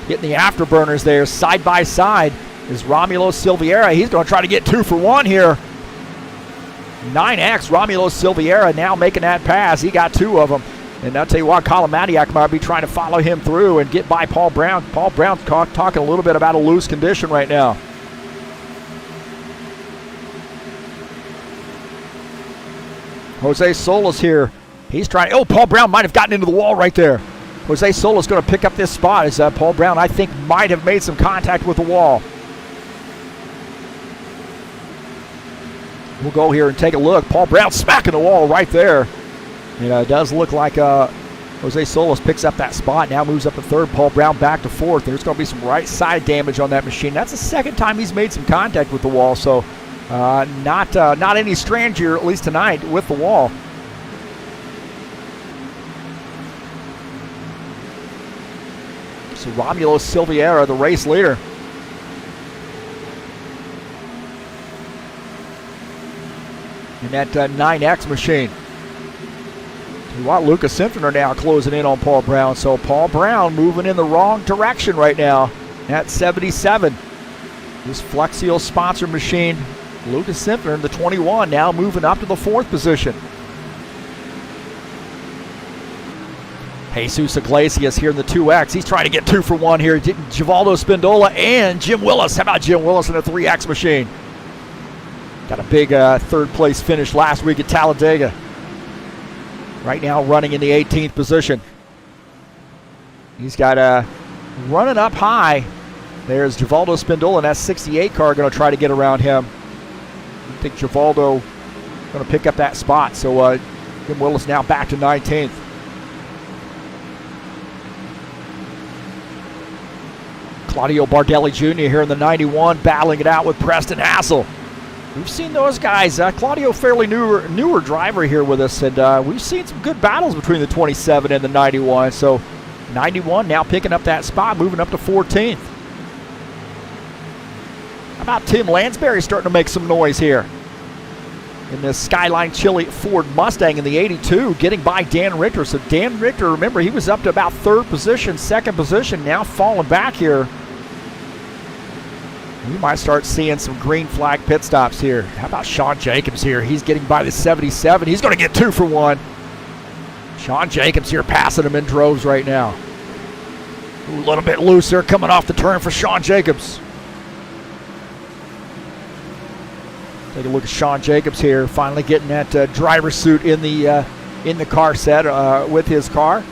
Getting the afterburners there side by side is Romulo Silveira. He's going to try to get 2 for 1 here. 9X, Romulo Silveira now making that pass. He got 2 of them. And I'll tell you what, Colin Matiak might be trying to follow him through and get by Paul Brown. Paul Brown's talking a little bit about a loose condition right now. Jose Solis here. He's trying. Oh, Paul Brown might have gotten into the wall right there. Jose Solis going to pick up this spot as Paul Brown, I think, might have made some contact with the wall. We'll go here and take a look. Paul Brown smacking the wall right there. It does look like Jose Solis picks up that spot. Now moves up to third. Paul Brown back to fourth. There's going to be some right side damage on that machine. That's the second time he's made some contact with the wall. So not any stranger, at least tonight, with the wall. So Romulo Silveira, the race leader. In that 9X machine. What, Lucas Simpson are now closing in on Paul Brown. So Paul Brown moving in the wrong direction right now at 77. This Flex Seal sponsored machine. Lucas Simpson in the 21 now moving up to the 4th position. Jesus Iglesias here in the 2X. He's trying to get 2 for 1 here. Givaldo Spindola and Jim Willis. How about Jim Willis in the 3X machine? Got a big third place finish last week at Talladega. Right now running in the 18th position. He's got running up high. There's Givaldo Spindola in that 68 car going to try to get around him. I think Givaldo going to pick up that spot. So Jim Willis now back to 19th. Claudio Bardelli Jr. here in the 91 battling it out with Preston Hassel. We've seen those guys. Claudio, fairly newer driver here with us, and we've seen some good battles between the 27 and the 91. So 91 now picking up that spot, moving up to 14th. How about Tim Lansbury starting to make some noise here in this Skyline Chili Ford Mustang in the 82, getting by Dan Richter. So Dan Richter, remember, he was up to about third position, second position, now falling back here. We might start seeing some green flag pit stops here. How about Sean Jacobs here? He's getting by the 77. He's going to get 2 for 1. Sean Jacobs here passing him in droves right now. A little bit loose there coming off the turn for Sean Jacobs. Take a look at Sean Jacobs here, finally getting that driver's suit in the car set with his car.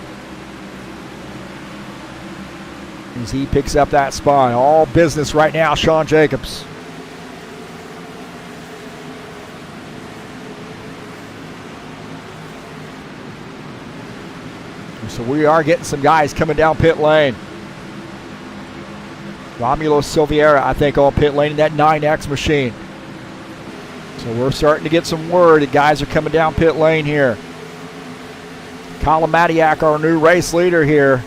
As he picks up that spot. All business right now, Sean Jacobs. So we are getting some guys coming down pit lane. Romulo Silveira, I think, on pit lane in that 9X machine. So we're starting to get some word that guys are coming down pit lane here. Colin Matiak, our new race leader here.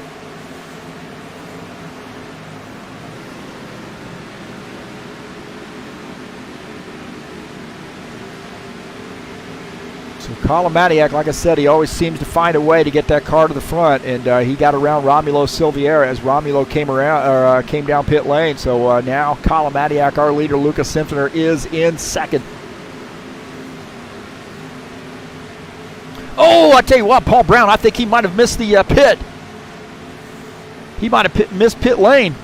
So Colin Matiak, like I said, he always seems to find a way to get that car to the front, and he got around Romulo Silveira as Romulo came down pit lane. So now Colin Matiak, our leader, Lucas Simpsoner, is in second. Oh, I tell you what, Paul Brown, I think he might have missed the pit. He might have missed pit lane.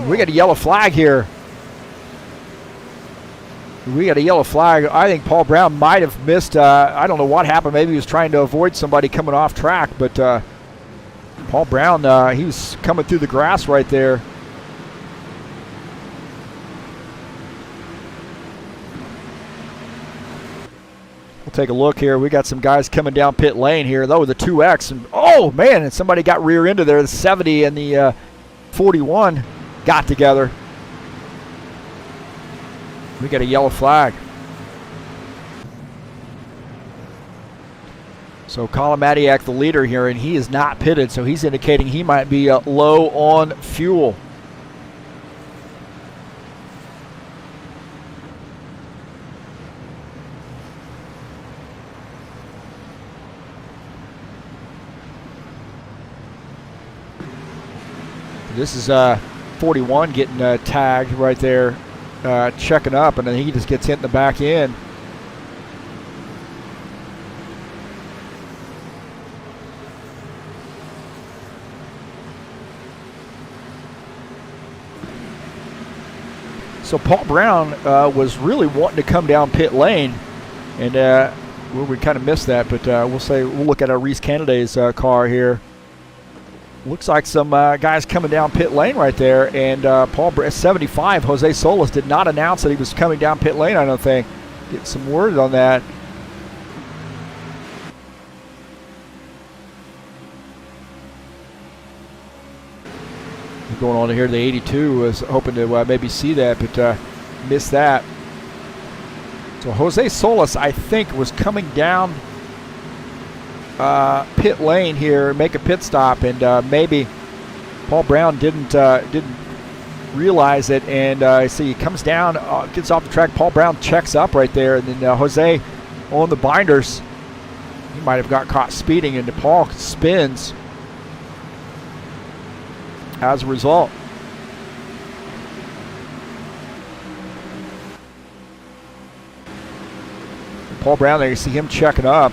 We got a yellow flag here. We got a yellow flag. I think Paul Brown might have missed, I don't know what happened. Maybe he was trying to avoid somebody coming off track, but Paul Brown, he was coming through the grass right there. We'll take a look here. We got some guys coming down pit lane here, though, with the 2X. And oh, man, and somebody got rear ended there. The 70 and the 41 got together. We got a yellow flag. So Colin Matiak, the leader here, and he is not pitted, so he's indicating he might be low on fuel. This is 41 getting tagged right there. Checking up, and then he just gets hit in the back end. So Paul Brown was really wanting to come down pit lane, and we kind of missed that, but we'll look at our Reese Canada's car here. Looks like some guys coming down pit lane right there, and Paul 75, Jose Solis, did not announce that he was coming down pit lane, I don't think. Get some word on that. Going on here, the 82 was hoping to maybe see that, but missed that. So Jose Solis, I think, was coming down pit lane here, make a pit stop, and maybe Paul Brown didn't realize it, and see, he comes down, gets off the track. Paul Brown checks up right there, and then Jose on the binders, he might have got caught speeding, and Paul spins as a result. Paul Brown there, you see him checking up.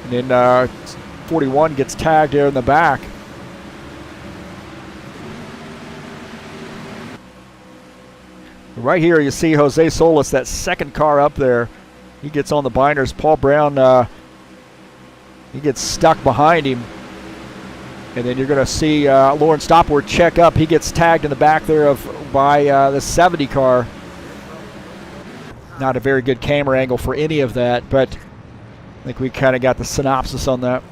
And then 41 gets tagged there in the back. Right here you see Jose Solis, that second car up there. He gets on the binders. Paul Brown, he gets stuck behind him. And then you're going to see Lauren Stopworth check up. He gets tagged in the back there by the 70 car. Not a very good camera angle for any of that, but I think we kind of got the synopsis on that.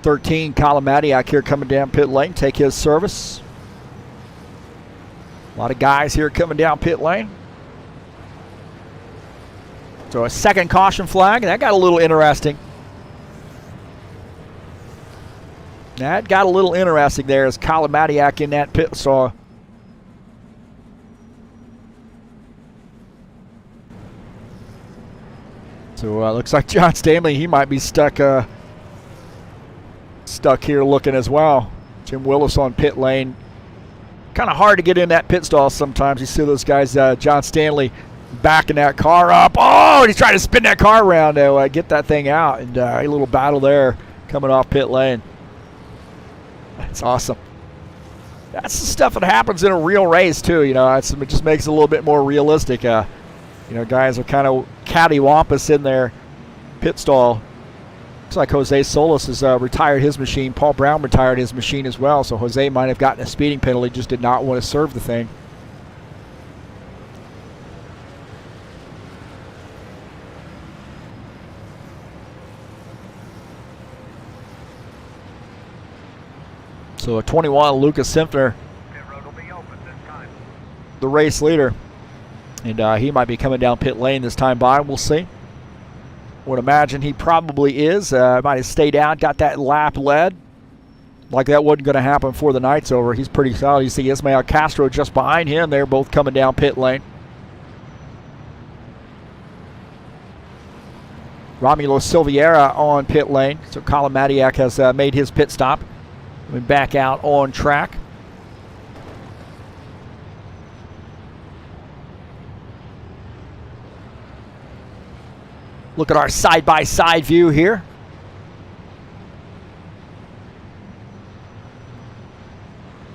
#13, Colin Madiak here coming down pit lane, take his service. A lot of guys here coming down pit lane. So a second caution flag. That got a little interesting. That got a little interesting there as Colin Madiak in that pit stall. So looks like John Stanley, he might be stuck here looking as well. Jim Willis on pit lane. Kind of hard to get in that pit stall sometimes. You see those guys, John Stanley backing that car up. Oh, and he's trying to spin that car around to get that thing out. And a little battle there coming off pit lane. That's awesome. That's the stuff that happens in a real race too. You know, it just makes it a little bit more realistic. You know, guys are kind of cattywampus in their pit stall. Looks like Jose Solis has retired his machine. Paul Brown retired his machine as well, so Jose might have gotten a speeding penalty, just did not want to serve the thing. So a 21, Lucas Simpner, the race leader. And he might be coming down pit lane this time by. We'll see. Would imagine he probably is. Might have stayed out, got that lap led. Like that wasn't going to happen before the night's over. He's pretty solid. You see Ismael Castro just behind him. They're both coming down pit lane. Romulo Silveira on pit lane. So Colin Madiak has made his pit stop. We're back out on track. Look at our side-by-side view here.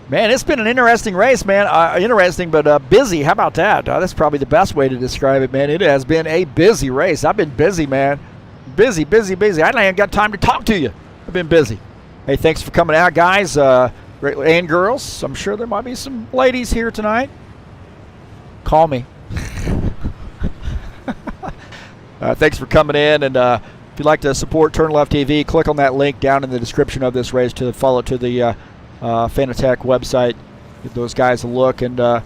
Man, it's been an interesting race, man. Interesting, but busy. How about that? That's probably the best way to describe it, man. It has been a busy race. I've been busy, man. Busy, busy, busy. I ain't got time to talk to you. I've been busy. Hey, thanks for coming out, guys and girls. I'm sure there might be some ladies here tonight. Call me. Thanks for coming in, and if you'd like to support TurnLeftTV, click on that link down in the description of this race to follow to the Fanatec website. Give those guys a look, and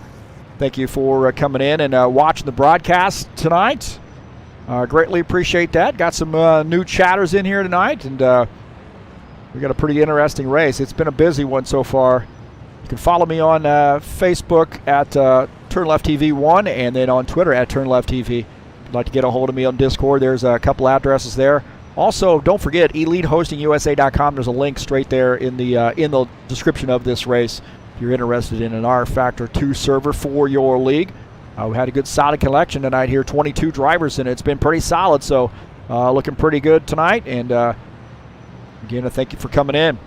thank you for coming in and watching the broadcast tonight. Greatly appreciate that. Got some new chatters in here tonight, and we got a pretty interesting race. It's been a busy one so far. You can follow me on Facebook at TurnLeftTV1 and then on Twitter at TurnLeftTV. If you'd like to get a hold of me on Discord, there's a couple addresses there. Also, don't forget, EliteHostingUSA.com. There's a link straight there in the description of this race if you're interested in an rFactor 2 server for your league. We had a good solid collection tonight here, 22 drivers, and it's been pretty solid, so looking pretty good tonight. And again, thank you for coming in.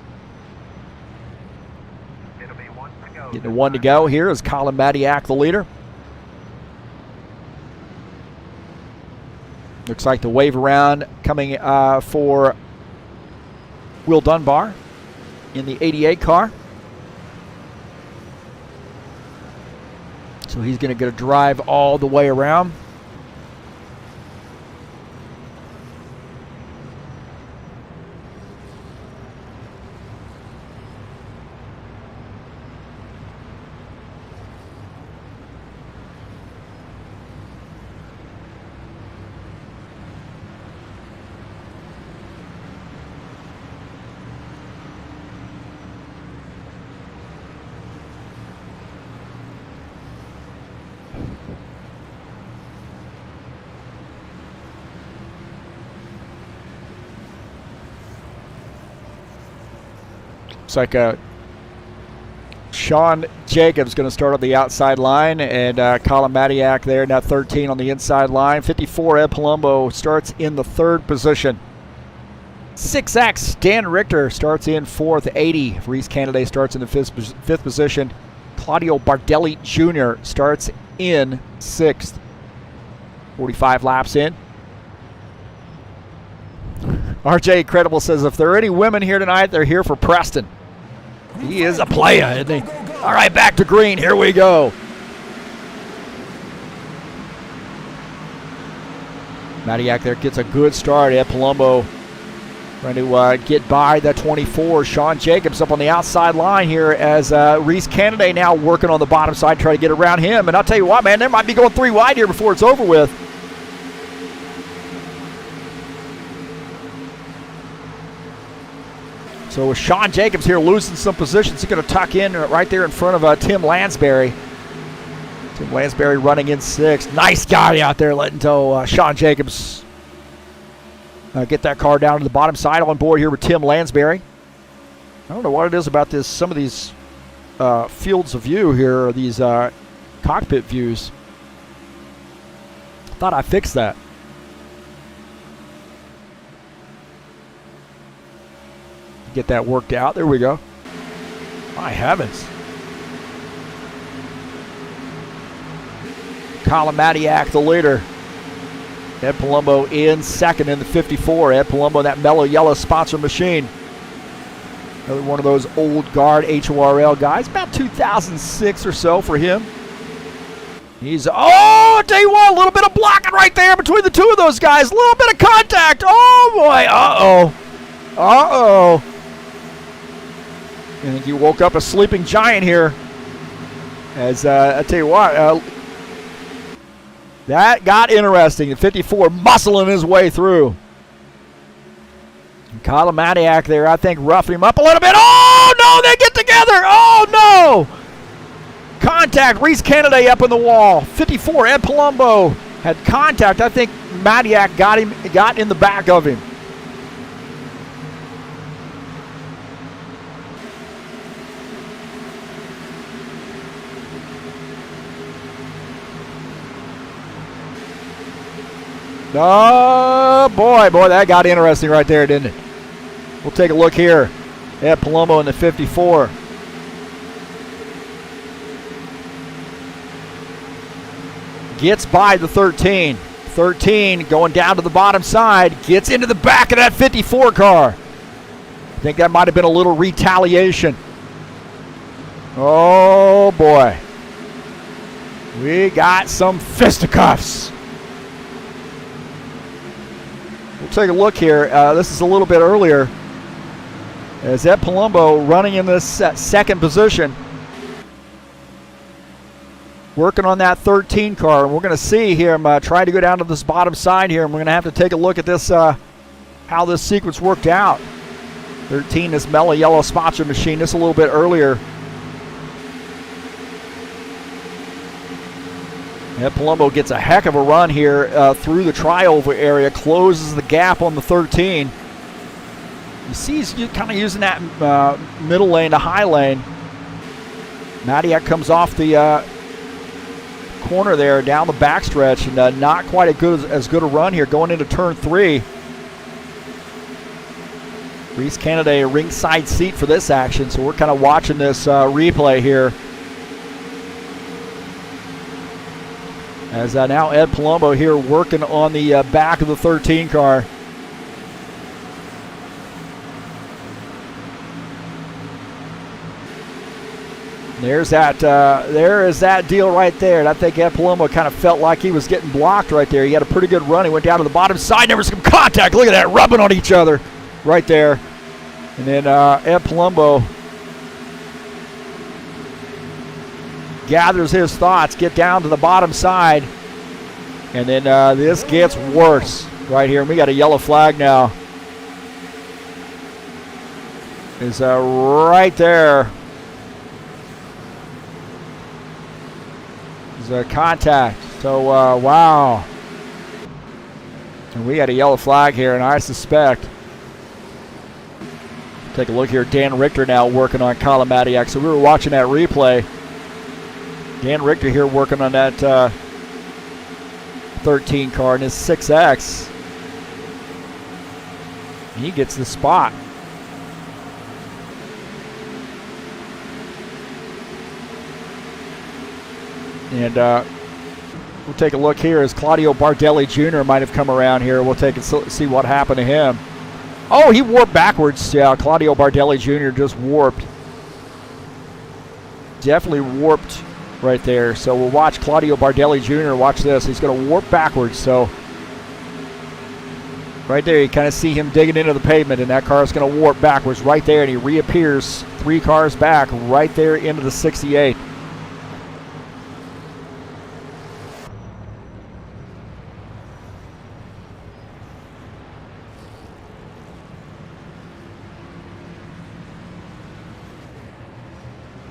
Getting one to go here is Colin Madiak, the leader. Looks like the wave around coming for Will Dunbar in the 88 car. So he's going to get a drive all the way around. Looks like Sean Jacobs going to start on the outside line, and Colin Madiak there, now 13 on the inside line. 54, Ed Palumbo starts in the third position. 6X, Dan Richter starts in 4th, 80. Reese Canaday starts in the fifth position. Claudio Bardelli Jr. starts in 6th. 45 laps in. RJ Incredible says, if there are any women here tonight, they're here for Preston. He is a player, isn't he? All right, back to green. Here we go. Matiak there gets a good start. Ed Palumbo trying to get by the 24. Sean Jacobs up on the outside line here as Reese Canaday now working on the bottom side, trying to get around him. And I'll tell you what, man, they might be going 3 wide here before it's over with. So with Sean Jacobs here losing some positions, he's going to tuck in right there in front of Tim Lansbury. Tim Lansbury running in 6th. Nice guy out there letting Sean Jacobs get that car down to the bottom side. On board here with Tim Lansbury. I don't know what it is about this. Some of these fields of view here, or these cockpit views. I thought I fixed that. Get that worked out. There we go. My heavens. Colin Matiak, the leader. Ed Palumbo in 2nd in the 54. Ed Palumbo, that mellow yellow sponsor machine. Another one of those old guard HORL guys. About 2006 or so for him. He's, I'll tell you what, a little bit of blocking right there between the two of those guys. A little bit of contact. Oh, boy. Uh-oh. Uh-oh. I think you woke up a sleeping giant here. As I tell you what, that got interesting. The 54 muscling his way through. Kyle Matiak there, I think, roughing him up a little bit. Oh, no, they get together. Oh, no. Contact. Reese Canaday up in the wall. 54, Ed Palumbo had contact. I think Matiak got in the back of him. Oh, boy, that got interesting right there, didn't it? We'll take a look here at Palumbo in the 54. Gets by the 13. 13 going down to the bottom side. Gets into the back of that 54 car. I think that might have been a little retaliation. Oh, boy. We got some fisticuffs. We'll take a look here. This is a little bit earlier. As Ed Palumbo running in this 2nd position. Working on that 13 car. And we're going to see here, I'm trying to go down to this bottom side here, and we're going to have to take a look at this, how this sequence worked out. 13, this mellow yellow sponsor machine, this a little bit earlier. Ed Palumbo gets a heck of a run here through the trioval area, closes the gap on the 13. You see he's kind of using that middle lane to high lane. Matiak comes off the corner there, down the backstretch, and not quite as good a run here going into turn 3. Reese Canaday, a ringside seat for this action, so we're kind of watching this replay here. As now Ed Palumbo here working on the back of the 13 car. There is that deal right there. And I think Ed Palumbo kind of felt like he was getting blocked right there. He had a pretty good run. He went down to the bottom side. There was some contact. Look at that, rubbing on each other right there. And then Ed Palumbo gathers his thoughts, get down to the bottom side, and then this gets worse right here. And we got a yellow flag now. Is right there. Is a contact. So wow. And we got a yellow flag here, and I suspect. Take a look here. Dan Richter now working on Colin Matiak. So we were watching that replay. Dan Richter here working on that 13 car in his 6X. He gets the spot. And we'll take a look here as Claudio Bardelli Jr. might have come around here. We'll take and see what happened to him. Oh, he warped backwards. Yeah, Claudio Bardelli Jr. just warped. Definitely warped right there. So we'll watch Claudio Bardelli Jr. Watch this. He's going to warp backwards. So right there, you kind of see him digging into the pavement, and that car is going to warp backwards right there, and he reappears 3 cars back right there into the 68.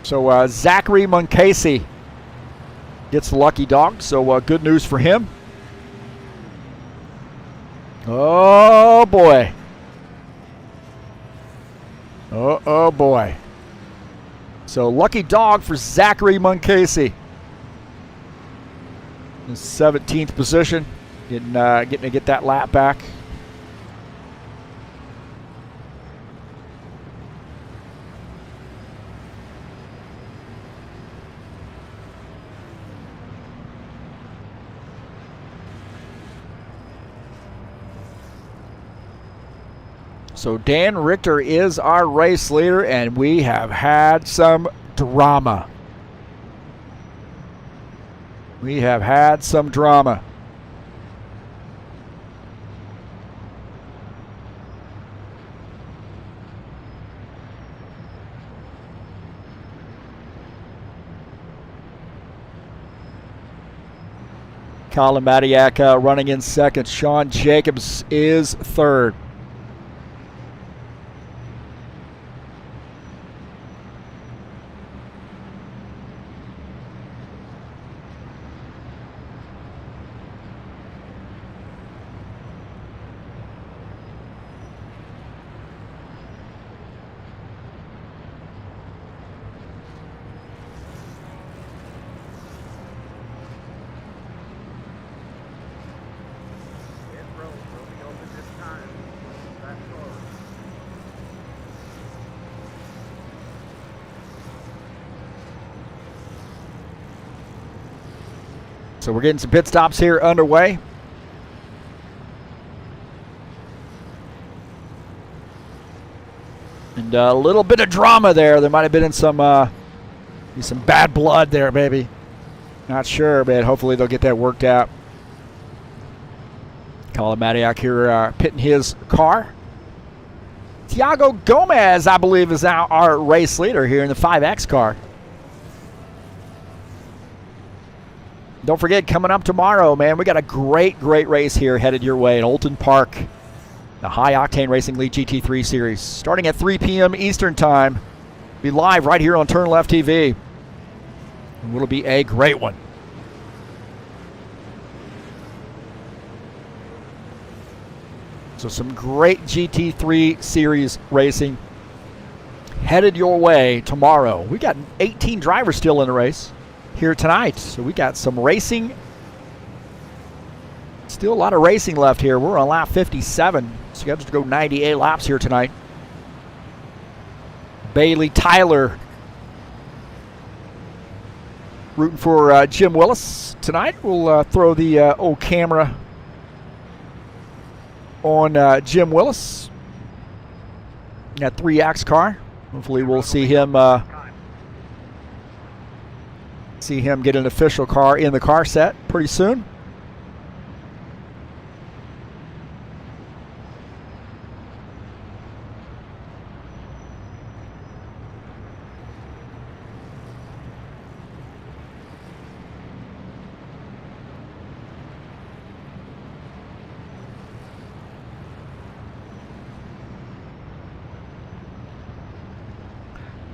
So Zachary Munkasey gets the lucky dog, so good news for him. Oh boy. Oh boy. So lucky dog for Zachary Munkasey. In 17th position, getting to get that lap back. So Dan Richter is our race leader, and we have had some drama. We have had some drama. Colin Matiak running in second. Sean Jacobs is third. So we're getting some pit stops here underway. And a little bit of drama there. There might have been some bad blood there, maybe. Not sure, but hopefully they'll get that worked out. Colin Matiak here pitting his car. Tiago Gomez, I believe, is now our race leader here in the 5X car. Don't forget, coming up tomorrow, man, we got a great race here headed your way at Olton Park. The High Octane Racing League GT3 Series. Starting at 3 p.m. Eastern Time. Be live right here on TurnLeftTV. It'll be a great one. So some great GT3 Series racing headed your way tomorrow. We got 18 drivers still in the race here tonight. So we got some racing. Still a lot of racing left here. We're on lap 57. Scheduled to go 98 laps here tonight. Bailey Tyler rooting for Jim Willis tonight. We'll throw the old camera on Jim Willis. That 3X car. Hopefully we'll see him get an official car in the car set pretty soon.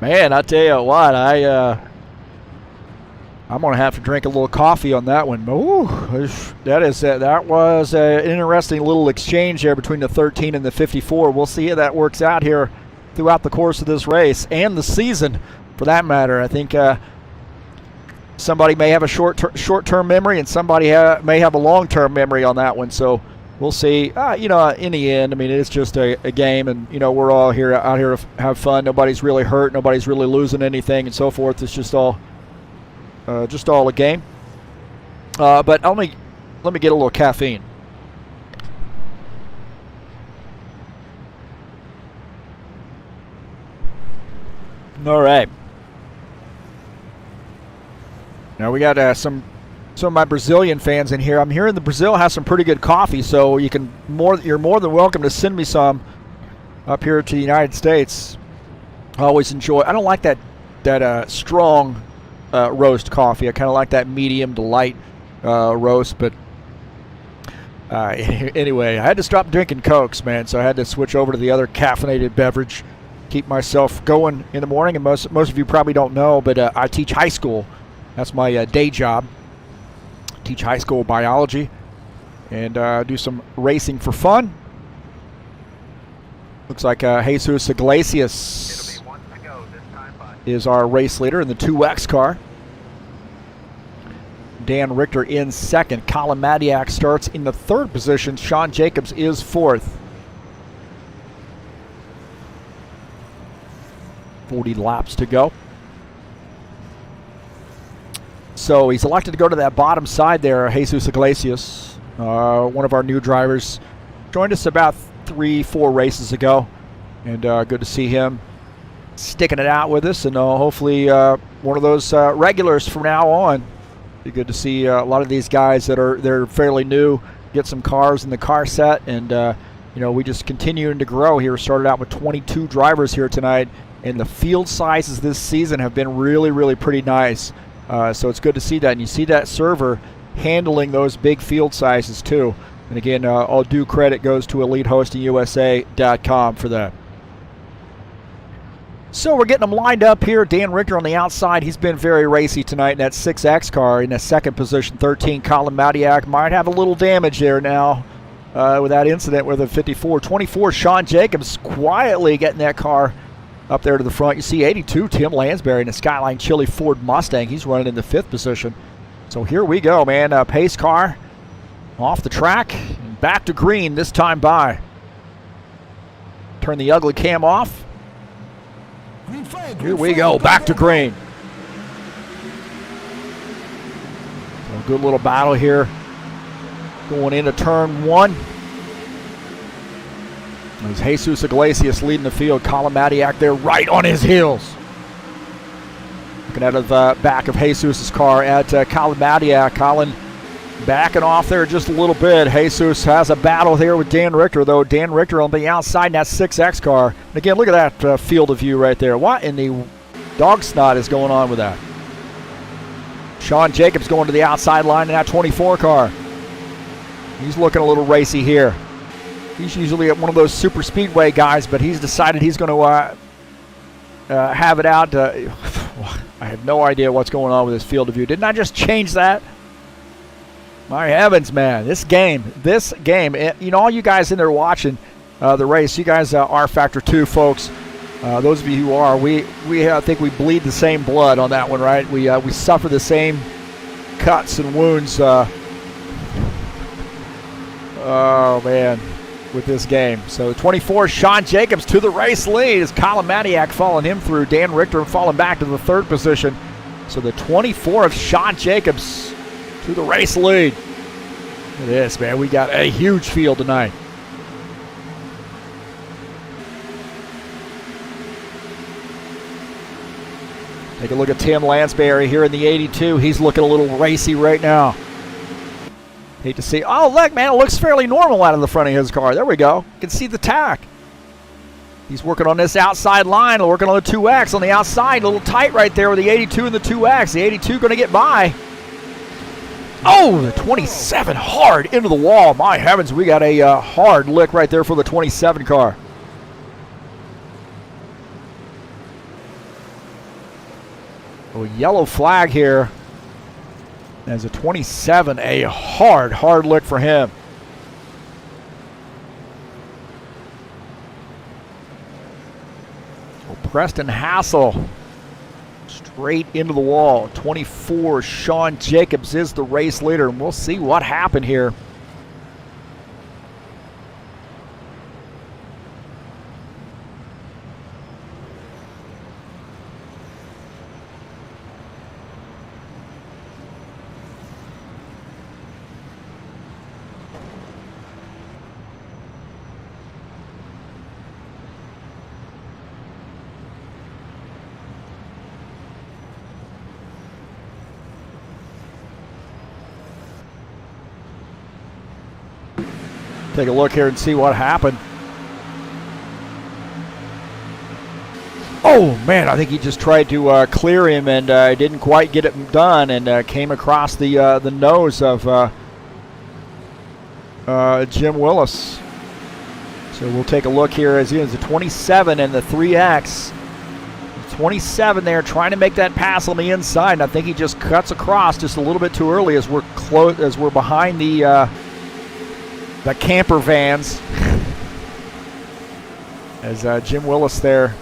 Man, I tell you what, I'm going to have to drink a little coffee on that one. Ooh, that was an interesting little exchange there between the 13 and the 54. We'll see how that works out here throughout the course of this race and the season, for that matter. I think somebody may have a short-term memory, and somebody may have a long-term memory on that one. So we'll see. You know, in the end, I mean, it's just a game, and you know, we're all out here to have fun. Nobody's really hurt. Nobody's really losing anything, and so forth. It's just all a game. But let me get a little caffeine. All right. Now we got some of my Brazilian fans in here. I'm hearing that Brazil has some pretty good coffee, so you're more than welcome to send me some up here to the United States. I always enjoy. I don't like that strong roast coffee. I kind of like that medium to light roast. But anyway, I had to stop drinking Cokes, man, so I had to switch over to the other caffeinated beverage, keep myself going in the morning. And most of you probably don't know, but I teach high school. That's my day job. Teach high school biology and do some racing for fun. Looks like Jesus Iglesias is our race leader in the 2X car. Dan Richter in second. Colin Madiak starts in the third position. Sean Jacobs is fourth. 40 laps to go. So he's elected to go to that bottom side there, Jesus Iglesias, one of our new drivers. Joined us about 3-4 races ago, and good to see him sticking it out with us, and hopefully one of those regulars from now on. Be good to see a lot of these guys they're fairly new get some cars in the car set, and you know, we just continuing to grow here. Started out with 22 drivers here tonight, and the field sizes this season have been really, really pretty nice. So it's good to see that, and you see that server handling those big field sizes too. And again, all due credit goes to EliteHostingUSA.com for that. So we're getting them lined up here. Dan Richter on the outside. He's been very racy tonight in that 6X car in the second position. 13, Colin Madiak might have a little damage there now with that incident with a 54. 24, Sean Jacobs quietly getting that car up there to the front. You see 82, Tim Lansbury in a Skyline Chili Ford Mustang. He's running in the 5th position. So here we go, man. Pace car off the track and back to green this time by. Turn the ugly cam off. Here we go, back to green. So a good little battle here going into turn 1. There's Jesus Iglesias leading the field. Colin Madiak there right on his heels. Looking at the back of Jesus' car at Colin Madiak. Colin backing off there just a little bit. Jesus has a battle here with Dan Richter, though. Dan Richter on the outside in that 6X car. And again, look at that field of view right there. What in the dog snot is going on with that? Sean Jacobs going to the outside line in that 24 car. He's looking a little racy here. He's usually one of those super speedway guys, but he's decided he's going to have it out. I have no idea what's going on with this field of view. Didn't I just change that? My heavens, man. This game, you know, all you guys in there watching the race, you guys are rFactor 2 folks. Those of you who are, we I think we bleed the same blood on that one, right? We suffer the same cuts and wounds. Oh, man. With this game. So 24, Sean Jacobs to the race lead as Colin Madiak following him through. Dan Richter falling back to the 3rd position. So the 24 of Sean Jacobs to the race lead. Look at this, man. We got a huge field tonight. Take a look at Tim Lansbury here in the 82. He's looking a little racy right now. Hate to see. Oh, look, man, it looks fairly normal out of the front of his car. There we go. You can see the tack. He's working on this outside line, working on the 2X on the outside. A little tight right there with the 82 and the 2X. The 82 going to get by. Oh, the 27 hard into the wall. My heavens, we got a hard lick right there for the 27 car. A yellow flag here. As a 27, a hard lick for him. Well, Preston Hassel straight into the wall. 24, Sean Jacobs is the race leader, and we'll see what happened here. Take a look here and see what happened. Oh man, I think he just tried to clear him and didn't quite get it done, and came across the nose of Jim Willis. So we'll take a look here as he is the 27 and the 3X. 27 there, trying to make that pass on the inside, and I think he just cuts across just a little bit too early as we're behind the camper vans. As Jim Willis there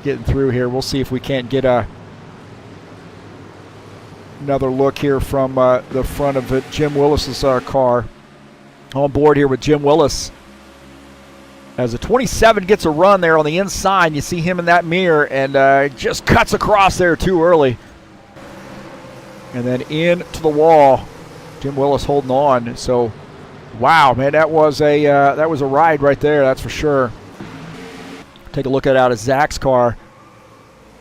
getting through here. We'll see if we can't get another look here from the front of Jim Willis's car. On board here with Jim Willis. As the 27 gets a run there on the inside, you see him in that mirror and just cuts across there too early. And then into the wall. Jim Willis holding on. So, wow, man, that was a ride right there, that's for sure. Take a look at out of Zach's car.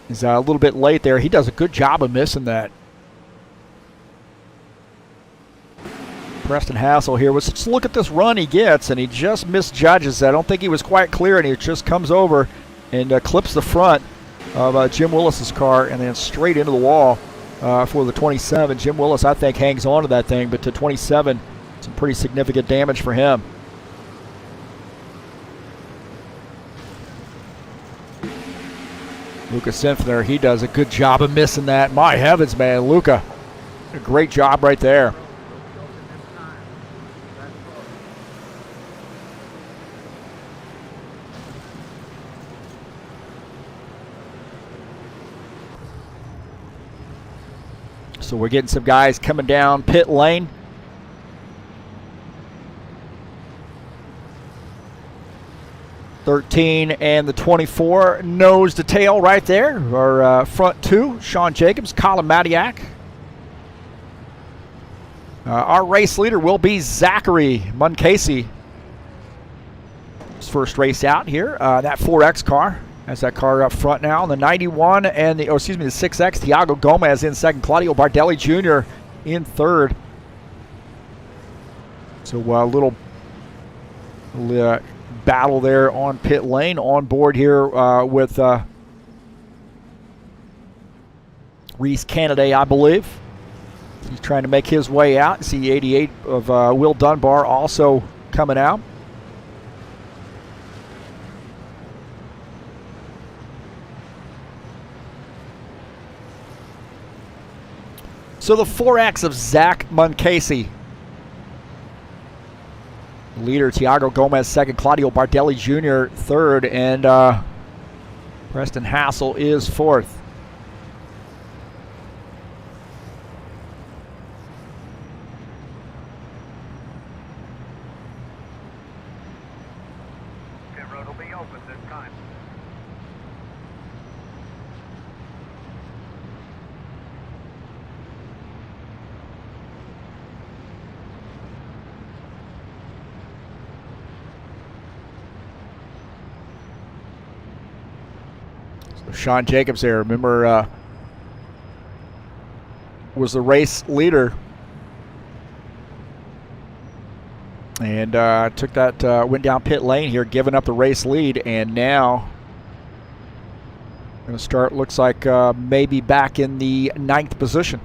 He's a little bit late there. He does a good job of missing that. Preston Hassel here. Let's look at this run he gets, and he just misjudges. I don't think he was quite clear, and he just comes over and clips the front of Jim Willis's car and then straight into the wall for the 27. Jim Willis, I think, hangs on to that thing, but to 27, some pretty significant damage for him. Luca Sinfner, he does a good job of missing that. My heavens, man, Luca, a great job right there. So we're getting some guys coming down pit lane. (13) and the 24, nose to tail right there. Our front two, Sean Jacobs, Colin Matiak. Our race leader will be Zachary Muncasey. His first race out here. That 4X car. Has that car up front now. The 91 and the 6X, Thiago Gomez in second. Claudio Bardelli Jr. in third. So a little battle there on pit lane. On board here with Reese Canaday, I believe. He's trying to make his way out. You see 88 of Will Dunbar also coming out. So the 4X of Zach Muncasey. Leader Thiago Gomez second, Claudio Bardelli Jr. third, and Preston Hassel is fourth. Pit road will be open this time. Sean Jacobs there, remember, was the race leader and took that, went down pit lane here, giving up the race lead, and now going to start, looks like maybe back in the 9th position.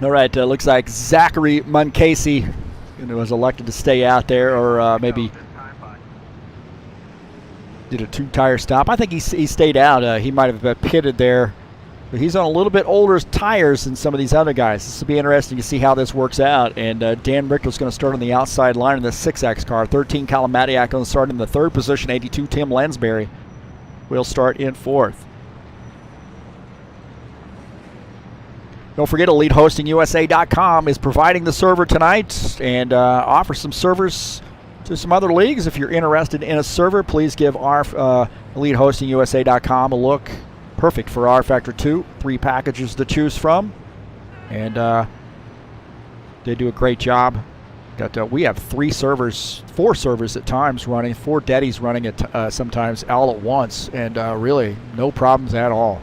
All right, looks like Zachary Muncasey was elected to stay out there, or maybe This time by. did a 2-tire stop. I think he stayed out. He might have been pitted there. But he's on a little bit older tires than some of these other guys. This will be interesting to see how this works out. And Dan Richter's going to start on the outside line in the 6X car. 13 Colin Matiak going to start in the 3rd position. 82 Tim Lansbury will start in 4th. Don't forget, EliteHostingUSA.com is providing the server tonight and offers some servers to some other leagues. If you're interested in a server, please give our EliteHostingUSA.com a look. Perfect for rFactor 2. 3 packages to choose from. And they do a great job. We have 4 servers at times running, 4 Deddies running at sometimes all at once, and really no problems at all.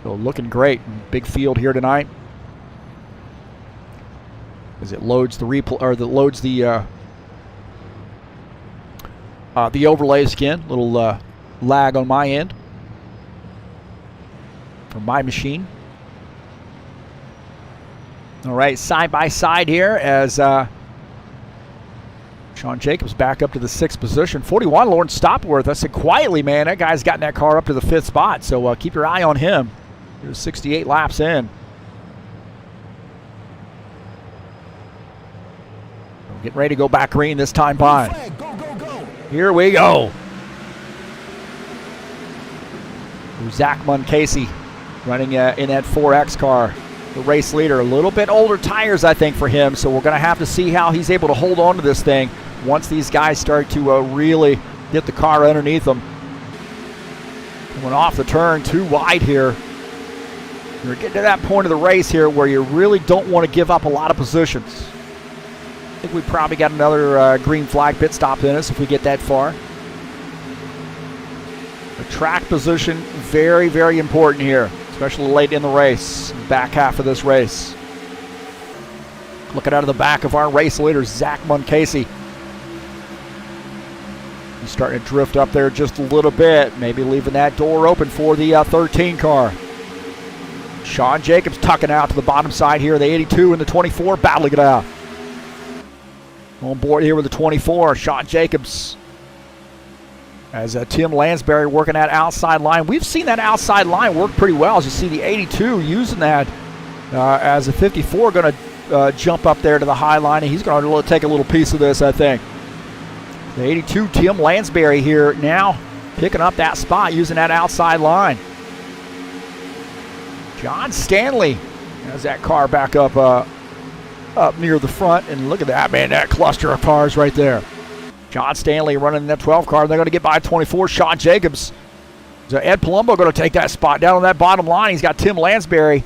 So looking great. Big field here tonight as it loads the replay, or loads the overlays again. Little lag on my end from my machine. All right, side by side here as Sean Jacobs back up to the 6th position. 41 Lawrence Stopworth. I said quietly, man, that guy's gotten that car up to the 5th spot. So keep your eye on him. He was 68 laps in. We're getting ready to go back green this time by. Flag, go, go, go. Here we go. Zach Muncasey running in that 4X car. The race leader. A little bit older tires, I think, for him. So we're going to have to see how he's able to hold on to this thing once these guys start to really get the car underneath them. Coming off the turn, too wide here. You're getting to that point of the race here where you really don't want to give up a lot of positions. I think we probably got another green flag pit stop in us if we get that far. The track position, very, very important here, especially late in the race, back half of this race. Looking out of the back of our race leader, Zach Muncasey. He's starting to drift up there just a little bit, maybe leaving that door open for the 13 car. Sean Jacobs tucking out to the bottom side here, the 82 and the 24, battling it out. On board here with the 24, Sean Jacobs. As Tim Lansbury working that outside line. We've seen that outside line work pretty well. As you see the 82 using that as a 54 going to jump up there to the high line. And he's going to take a little piece of this, I think. The 82, Tim Lansbury here now picking up that spot using that outside line. John Stanley has that car back up near the front. And look at that, man, that cluster of cars right there. John Stanley running that 12 car. They're going to get by 24. Sean Jacobs. So Ed Palumbo going to take that spot down on that bottom line. He's got Tim Lansbury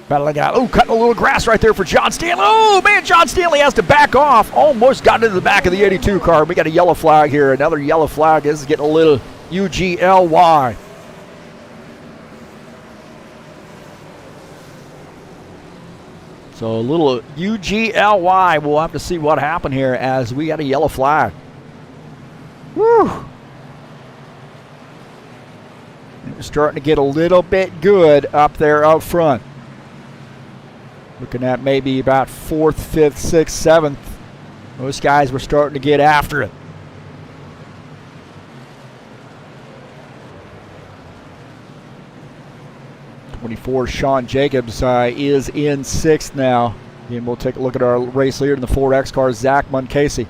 battling out. Oh, cutting a little grass right there for John Stanley. Oh, man, John Stanley has to back off. Almost got into the back of the 82 car. We got a yellow flag here. Another yellow flag. This is getting a little UGLY. So a little UGLY. We'll have to see what happened here as we got a yellow flag. Woo! It's starting to get a little bit good up there out front. Looking at maybe about 4th, 5th, 6th, 7th. Those guys were starting to get after it. '24 Sean Jacobs is in 6th now. And we'll take a look at our race leader in the 4X car, Zach Muncasey.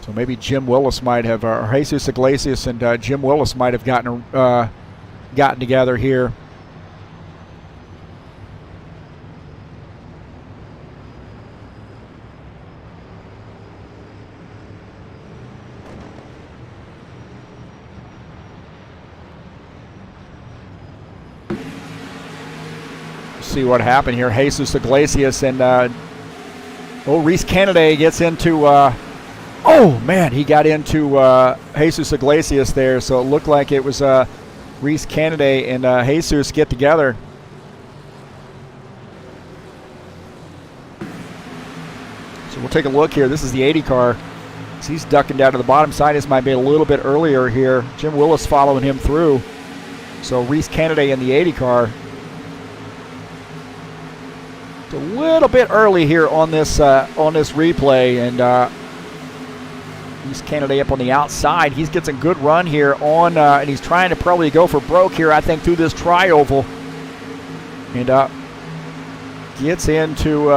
So maybe Jim Willis might have, or Jesus Iglesias and Jim Willis might have gotten together here. See what happened here. Jesus Iglesias and Reese Kennedy gets into oh man, he got into Jesus Iglesias there, so it looked like it was Reese Kennedy and Jesus get together. So So we'll take a look here. This is the 80 car. So he's ducking down to the bottom side. This might be a little bit earlier here. Jim Willis following him through. So Reese Kennedy in the 80 car. It's a little bit early here on this replay, and Reese Kennedy up on the outside. He gets a good run here on, and he's trying to probably go for broke here, I think, through this tri-oval. And gets into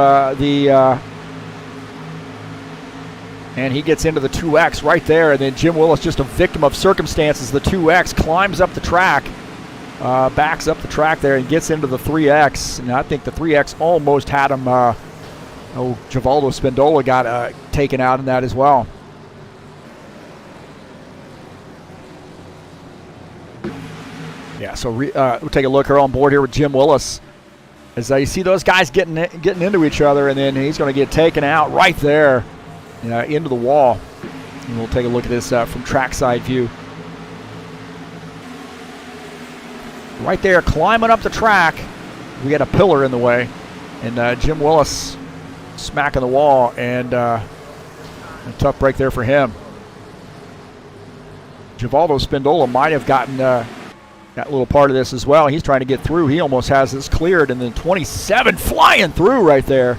and he gets into the 2X right there, and then Jim Willis, just a victim of circumstances. The 2X climbs up the track, backs up the track there, and gets into the 3X. And I think the 3X almost had him. Givaldo Spindola got taken out in that as well. Yeah, so we'll take a look here on board here with Jim Willis. As you see those guys getting into each other, and then he's going to get taken out right there into the wall. And we'll take a look at this from trackside view. Right there, climbing up the track, we got a pillar in the way, and Jim Willis smacking the wall, and a tough break there for him. Givaldo Spindola might have gotten that little part of this as well. He's trying to get through. He almost has this cleared, and then 27 flying through right there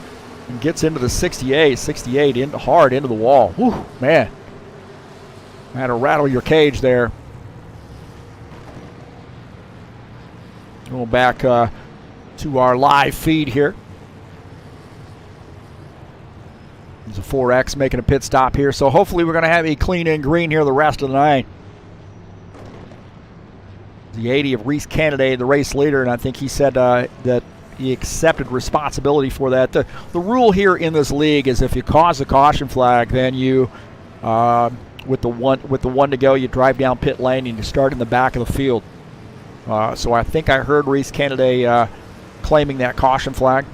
and gets into the 68 hard into the wall. Whew, man. Had to rattle your cage there. Going back to our live feed here. There's a 4X making a pit stop here, so hopefully we're going to have a clean and green here the rest of the night. The 80 of Reese Kennedy, the race leader, and I think he said that he accepted responsibility for that. The rule here in this league is if you cause a caution flag, then you, with the one to go, you drive down pit lane and you start in the back of the field. So I think I heard Reese Kennedy claiming that caution flag.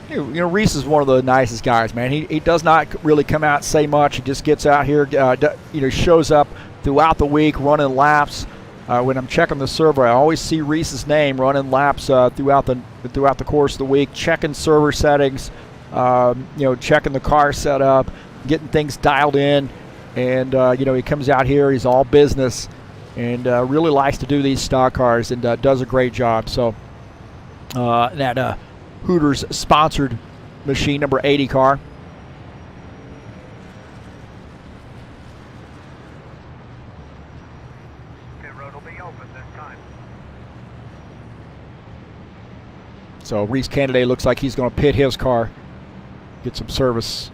You know, Reese is one of the nicest guys, man. He does not really come out and say much. He just gets out here, shows up throughout the week, running laps. When I'm checking the server, I always see Reese's name running laps throughout the course of the week, checking server settings, checking the car setup, getting things dialed in, and he comes out here. He's all business, and really likes to do these stock cars, and does a great job. So that Hooters sponsored machine number 80 car. So Reese Kennedy looks like he's going to pit his car, get some service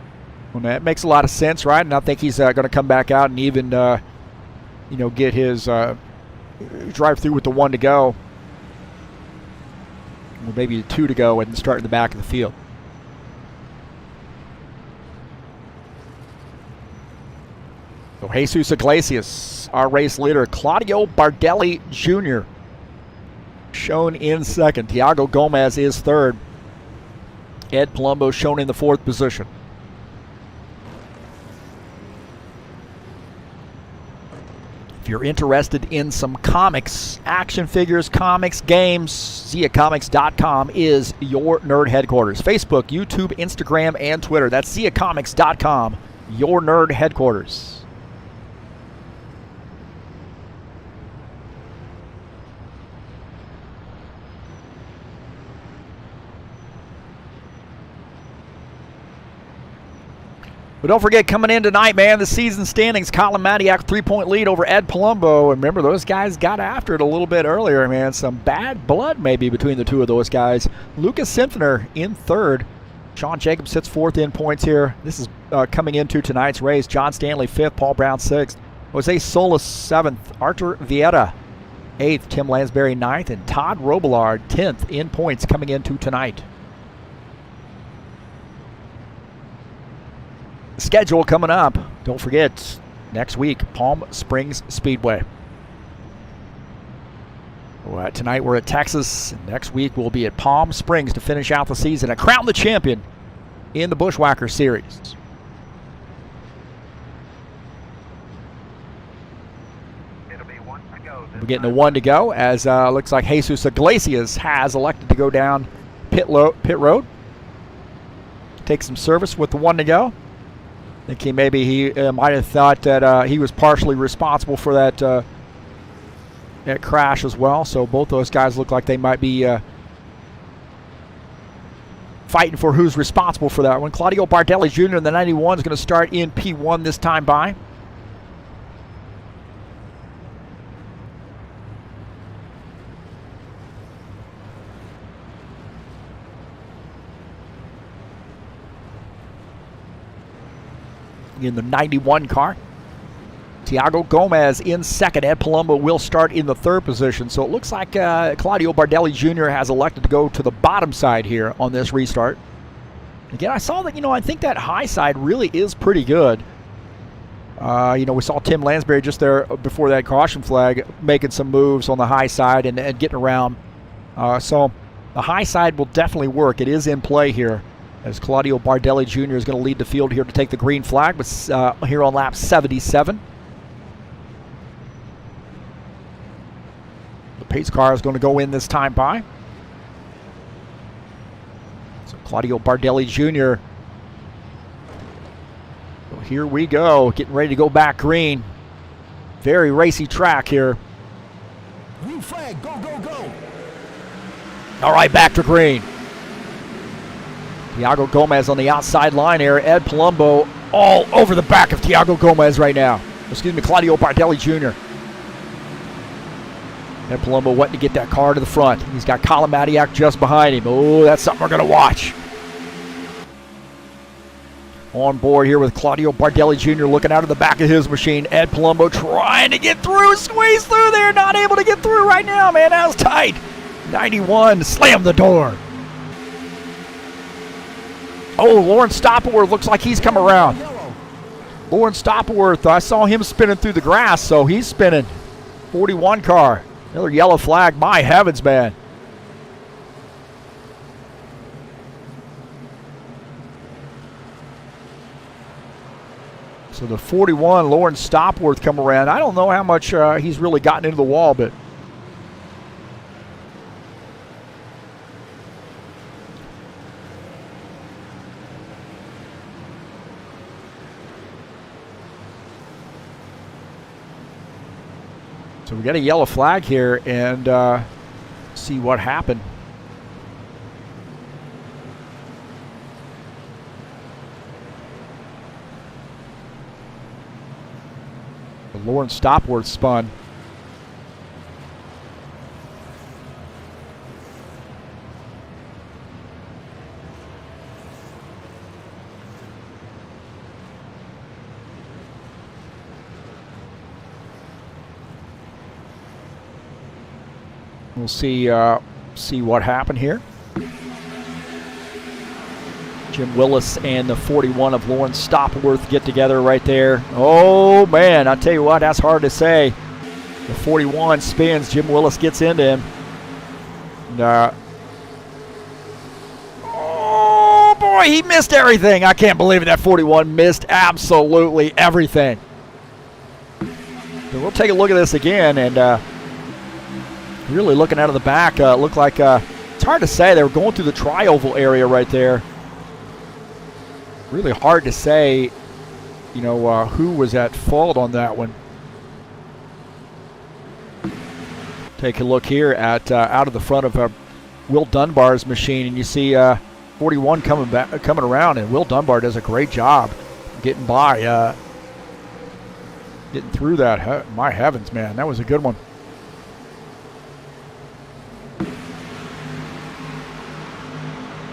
on that. Makes a lot of sense, right? And I think he's going to come back out and even, get his drive through with the one to go, or maybe the two to go, and start in the back of the field. So Jesus Iglesias, our race leader, Claudio Bardelli Jr., shown in second. Tiago Gomez is third. Ed Palumbo shown in the fourth position. If you're interested in some comics, action figures, comics, games, ZiaComics.com is your nerd headquarters. Facebook, YouTube, Instagram, and Twitter. That's ZiaComics.com, your nerd headquarters. But don't forget, coming in tonight, man, the season standings, Colin Madiak, 3-point lead over Ed Palumbo. And remember, those guys got after it a little bit earlier, man. Some bad blood maybe between the two of those guys. Lucas Sinfner in third. Sean Jacobs sits fourth in points here. This is coming into tonight's race. John Stanley fifth, Paul Brown sixth. Jose Solis seventh, Artur Vieira eighth, Tim Lansbury ninth, and Todd Robillard 10th in points coming into tonight. Schedule coming up. Don't forget, next week, Palm Springs Speedway. Tonight we're at Texas. Next week we'll be at Palm Springs to finish out the season and crown the champion in the Buschwackers series. It'll be one to go. We're getting a one to go, as looks like Jesus Iglesias has elected to go down pit road. Take some service with the one to go. Thinking maybe he might have thought that he was partially responsible for that crash as well. So both those guys look like they might be fighting for who's responsible for that one. Claudio Bardelli Jr. in the 91 is going to start in P1 this time by. In the 91 car, Tiago Gomez in second. Ed Palumbo will start in the third position. So it looks like Claudio Bardelli Jr. has elected to go to the bottom side here on this restart. Again, I saw that, I think that high side really is pretty good. We saw Tim Lansbury just there before that caution flag making some moves on the high side and getting around. So the high side will definitely work. It is in play here, as Claudio Bardelli Jr. is going to lead the field here to take the green flag here on lap 77. The pace car is going to go in this time by. So Claudio Bardelli Jr. So here we go, getting ready to go back green. Very racy track here. Green flag, go, go, go. All right, back to green. Tiago Gomez on the outside line here. Ed Palumbo all over the back of Tiago Gomez right now. Excuse me, Claudio Bardelli Jr. Ed Palumbo wanting to get that car to the front. He's got Colin Matiak just behind him. Oh, that's something we're going to watch. On board here with Claudio Bardelli Jr. looking out of the back of his machine. Ed Palumbo trying to get through, squeeze through there. Not able to get through right now, man. That was tight. 91, slam the door. Oh, Lawrence Stopperworth looks like he's come around. Lawrence Stopperworth, I saw him spinning through the grass, so he's spinning. 41 car. Another yellow flag. My heavens, man. So the 41, Lawrence Stopworth, come around. I don't know how much he's really gotten into the wall, but so we got a yellow flag here, and see what happened. Lawrence Stopworth spun. We'll see what happened here. Jim Willis and the 41 of Lawrence Stopworth get together right there. Oh, man, I tell you what, that's hard to say. The 41 spins. Jim Willis gets into him. And, oh, boy, he missed everything. I can't believe it. That 41 missed absolutely everything. So we'll take a look at this again, and really looking out of the back, looked like it's hard to say. They were going through the tri-oval area right there. Really hard to say, who was at fault on that one. Take a look here at out of the front of Will Dunbar's machine, and you see 41 coming around, and Will Dunbar does a great job getting by, getting through that. My heavens, man, that was a good one.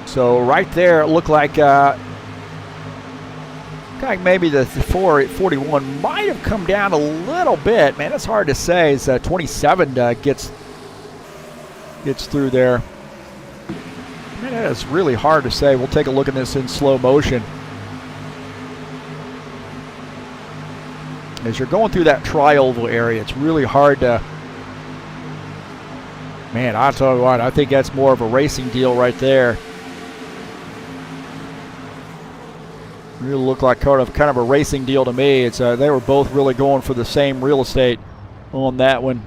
So right there, it looked like maybe the 41 might have come down a little bit. Man, it's hard to say as 27 gets through there. Man, that is really hard to say. We'll take a look at this in slow motion. As you're going through that tri-oval area, it's really hard to... Man, I'll tell you what, I think that's more of a racing deal right there. Really looked like kind of a racing deal to me. It's they were both really going for the same real estate on that one.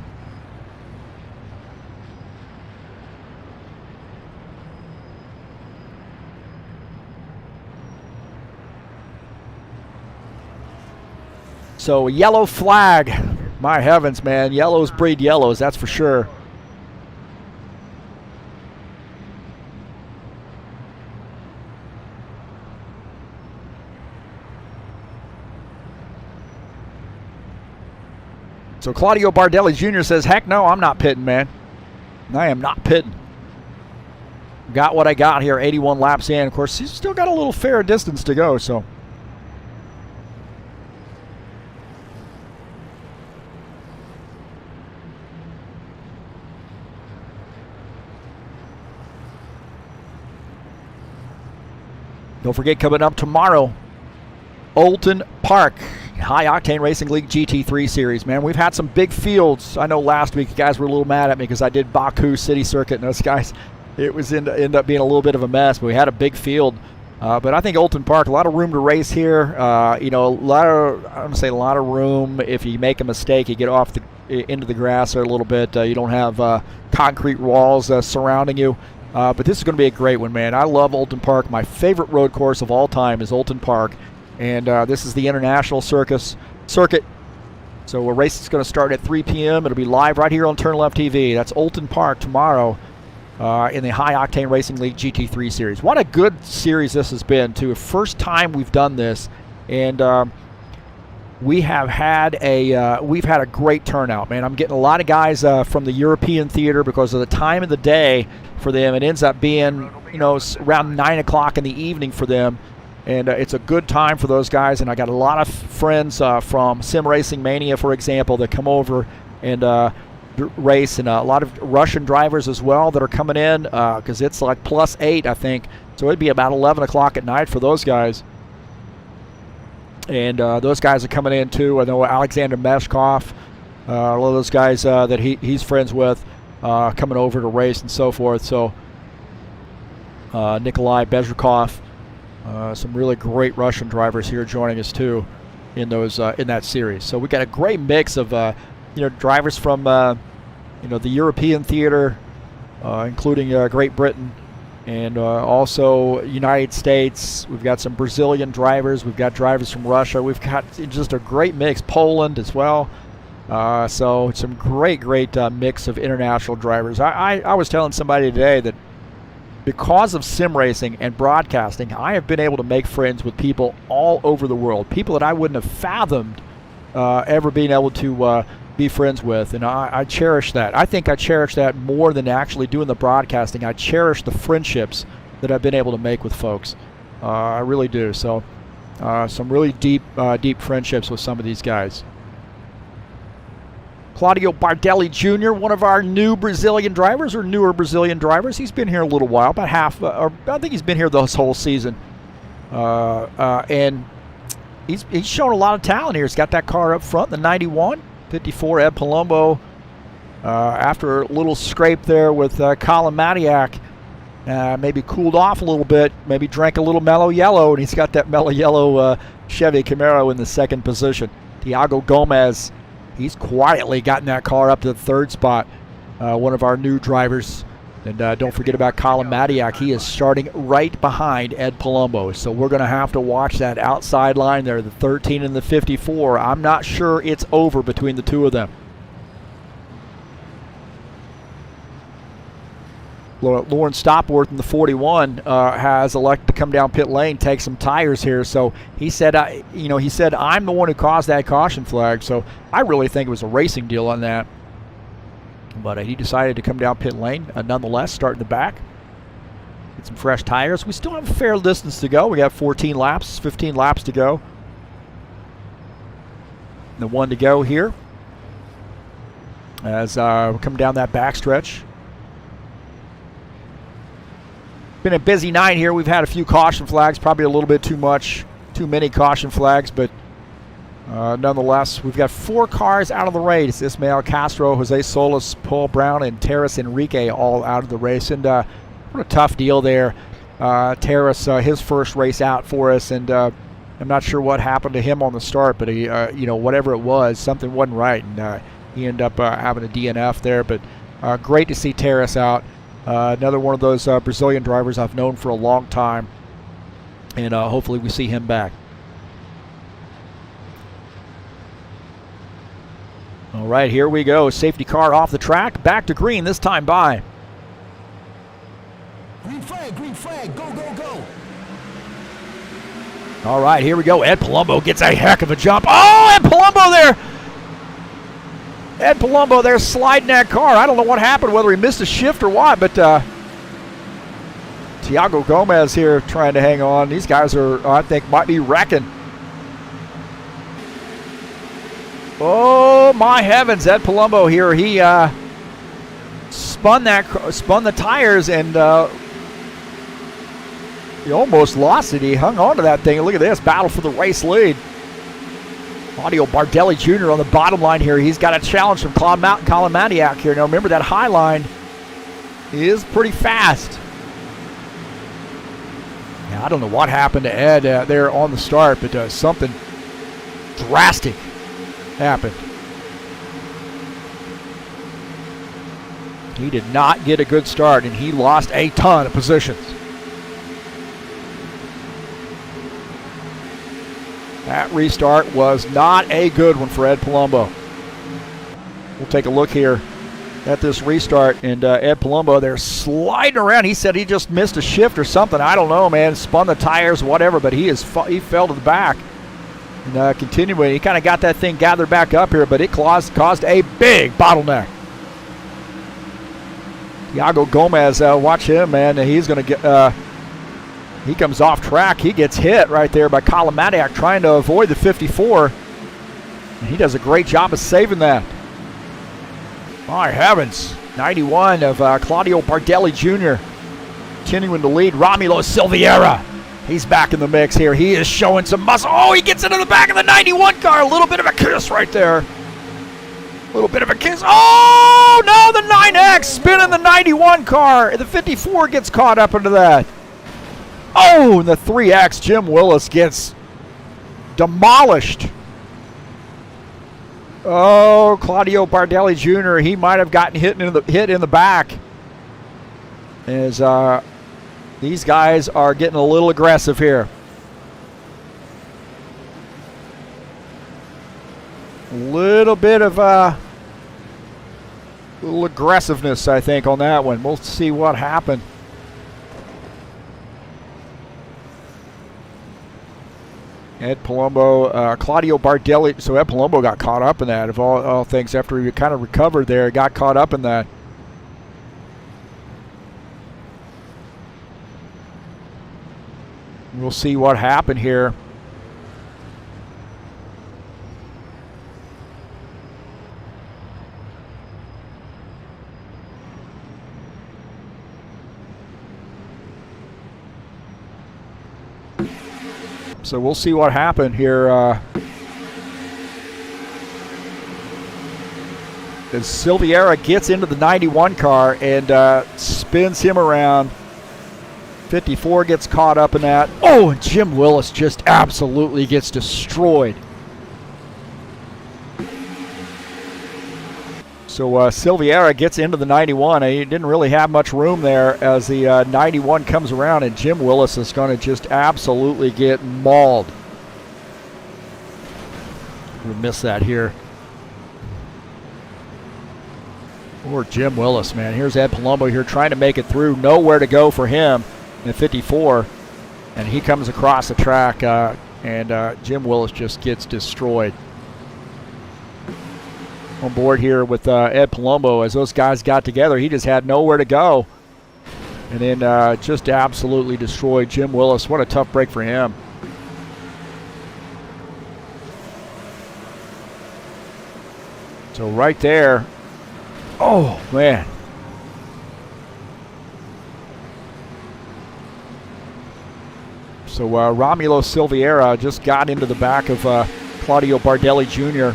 So yellow flag. My heavens, man. Yellows breed yellows, that's for sure. So Claudio Bardelli Jr. says, heck no, I'm not pitting, man. I am not pitting. Got what I got here, 81 laps in. Of course, he's still got a little fair distance to go, so. Don't forget, coming up tomorrow, Oulton Park, High Octane Racing League GT3 Series. Man, we've had some big fields. I know last week you guys were a little mad at me because I did Baku City Circuit, and those guys, it was end up being a little bit of a mess, but we had a big field. But I think Oulton Park, a lot of room to race here. You know, I'm going to say a lot of room. If you make a mistake, you get off into the grass there a little bit. You don't have concrete walls surrounding you. But this is going to be a great one, man. I love Oulton Park. My favorite road course of all time is Oulton Park. And this is the International Circuit. So a race is going to start at 3 p.m. It'll be live right here on TurnLeftTV. That's Oulton Park tomorrow in the High Octane Racing League GT3 Series. What a good series this has been, too. First time we've done this. And we have had a great turnout, man. I'm getting a lot of guys from the European theater because of the time of the day for them. It ends up being, you know, around 9 o'clock in the evening for them. And it's a good time for those guys. And I got a lot of friends from Sim Racing Mania, for example, that come over and race. And a lot of Russian drivers as well that are coming in because it's like +8, I think. So it'd be about 11 o'clock at night for those guys. And those guys are coming in too. I know Alexander Meshkov, a lot of those guys that he's friends with, coming over to race and so forth. So Nikolai Bezrikov, some really great Russian drivers here joining us too in those in that series. So we got a great mix of you know, drivers from you know, the European theater, including Great Britain. And also United States. We've got some Brazilian drivers. We've got drivers from Russia. We've got just a great mix. Poland as well. So some great mix of international drivers. I was telling somebody today that because of sim racing and broadcasting, I have been able to make friends with people all over the world. People that I wouldn't have fathomed ever being able to be friends with, and I cherish that. I think I cherish that more than actually doing the broadcasting. I cherish the friendships that I've been able to make with folks. I really do. So some really deep friendships with some of these guys. Claudio Bardelli Jr., one of our new Brazilian drivers, or newer Brazilian drivers. He's been here a little while, about half, or I think he's been here this whole season. And he's shown a lot of talent here. He's got that car up front, the 91. 54 Ed Palumbo, after a little scrape there with Colin Matiak, maybe cooled off a little bit, maybe drank a little mellow yellow, and he's got that mellow yellow Chevy Camaro in the second position. Thiago Gomez, he's quietly gotten that car up to the third spot, one of our new drivers. And don't forget about Colin Matiak. He is starting right behind Ed Palumbo. So we're going to have to watch that outside line there, the 13 and the 54. I'm not sure it's over between the two of them. Lauren Stopworth in the 41 has elected to come down pit lane, take some tires here. So he said, he said, I'm the one who caused that caution flag. So I really think it was a racing deal on that. But he decided to come down pit lane, nonetheless, start in the back. Get some fresh tires. We still have a fair distance to go. We got 15 laps to go. And the one to go here as we come down that backstretch. Been a busy night here. We've had a few caution flags, probably a little bit too many caution flags, but nonetheless, we've got 4 cars out of the race. Ismael Castro, Jose Solis, Paul Brown, and Terrace Enrique all out of the race. And what a tough deal there. Terrace, his first race out for us, and I'm not sure what happened to him on the start, but he, whatever it was, something wasn't right, and he ended up having a DNF there. But great to see Terrace out. Another one of those Brazilian drivers I've known for a long time, and hopefully we see him back. All right, here we go. Safety car off the track. Back to green, this time by. Green flag, go, go, go. All right, here we go. Ed Palumbo gets a heck of a jump. Oh, Ed Palumbo there. Ed Palumbo there sliding that car. I don't know what happened, whether he missed a shift or what, but Tiago Gomez here trying to hang on. These guys are, I think, might be wrecking. Oh, my heavens. Ed Palumbo here. He spun the tires and he almost lost it. He hung on to that thing. And look at this, battle for the race lead. Claudio Bardelli Jr. on the bottom line here. He's got a challenge from Colin Matiak here. Now remember, that high line is pretty fast. Now, I don't know what happened to Ed there on the start, but something drastic happened. He did not get a good start, and he lost a ton of positions. That restart was not a good one for Ed Palumbo. We'll take a look here at this restart, and Ed Palumbo, they're sliding around. He said he just missed a shift or something. I don't know, man. Spun the tires, whatever, but he fell to the back. And continuing, he kind of got that thing gathered back up here, but it caused a big bottleneck. Tiago Gomez, watch him, man. He's going to get... he comes off track. He gets hit right there by Colin Matiak trying to avoid the 54. And he does a great job of saving that. My heavens. 91 of Claudio Bardelli Jr. continuing to lead. Romulo Silveira. He's back in the mix here. He is showing some muscle. Oh, he gets into the back of the 91 car. A little bit of a kiss right there. A little bit of a kiss. Oh, no, the 9X spinning the 91 car. The 54 gets caught up into that. Oh, and the 3X, Jim Willis gets demolished. Oh, Claudio Bardelli Jr., he might have gotten hit in the back. As these guys are getting a little aggressive here. Little bit of little aggressiveness, I think, on that one. We'll see what happened. Ed Palumbo, Claudio Bardelli. So Ed Palumbo got caught up in that, of all things, after he kind of recovered there, got caught up in that. We'll see what happened here. So we'll see what happened here. As Silveira gets into the 91 car and spins him around. 54 gets caught up in that. Oh, and Jim Willis just absolutely gets destroyed. So Silveira gets into the 91. He didn't really have much room there as the 91 comes around, and Jim Willis is going to just absolutely get mauled. We missed that here. Poor Jim Willis, man. Here's Ed Palumbo here trying to make it through. Nowhere to go for him in 54. And he comes across the track, and Jim Willis just gets destroyed. On board here with Ed Palumbo, as those guys got together, he just had nowhere to go. And then just absolutely destroyed Jim Willis. What a tough break for him. So right there, oh man. So Romulo Silveira just got into the back of Claudio Bardelli Jr.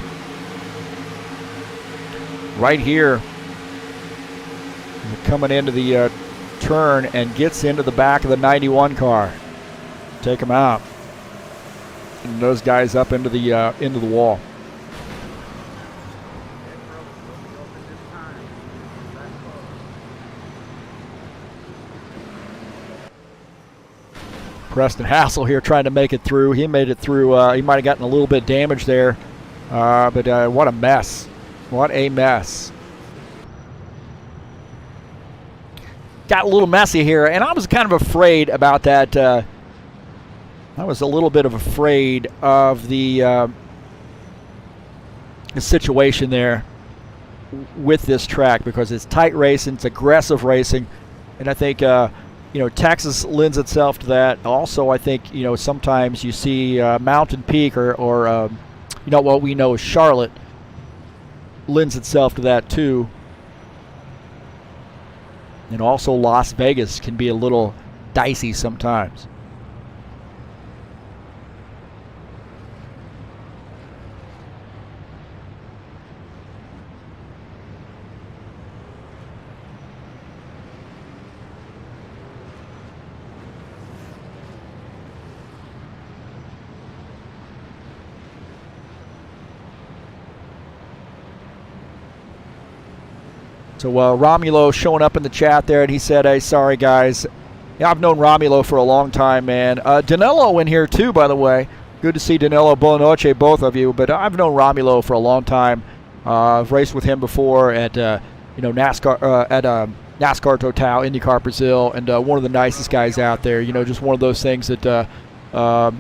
Right here, coming into the turn and gets into the back of the 91 car. Take him out. And those guys up into the wall. Preston Hassel here trying to make it through. He made it through. He might have gotten a little bit damaged there, but what a mess. What a mess. Got a little messy here, and I was kind of afraid about that. I was a little bit of afraid of the situation there with this track, because it's tight racing, it's aggressive racing, and I think Texas lends itself to that. Also, I think sometimes you see Mountain Peak or what we know as Charlotte lends itself to that too, and also Las Vegas can be a little dicey sometimes. So Romulo showing up in the chat there, and he said, hey, sorry, guys. Yeah, I've known Romulo for a long time, man. Danilo in here, too, by the way. Good to see Danilo. Buona noche, both of you. But I've known Romulo for a long time. I've raced with him before at NASCAR, NASCAR Total, IndyCar Brazil, and one of the nicest guys out there. Just one of those things that,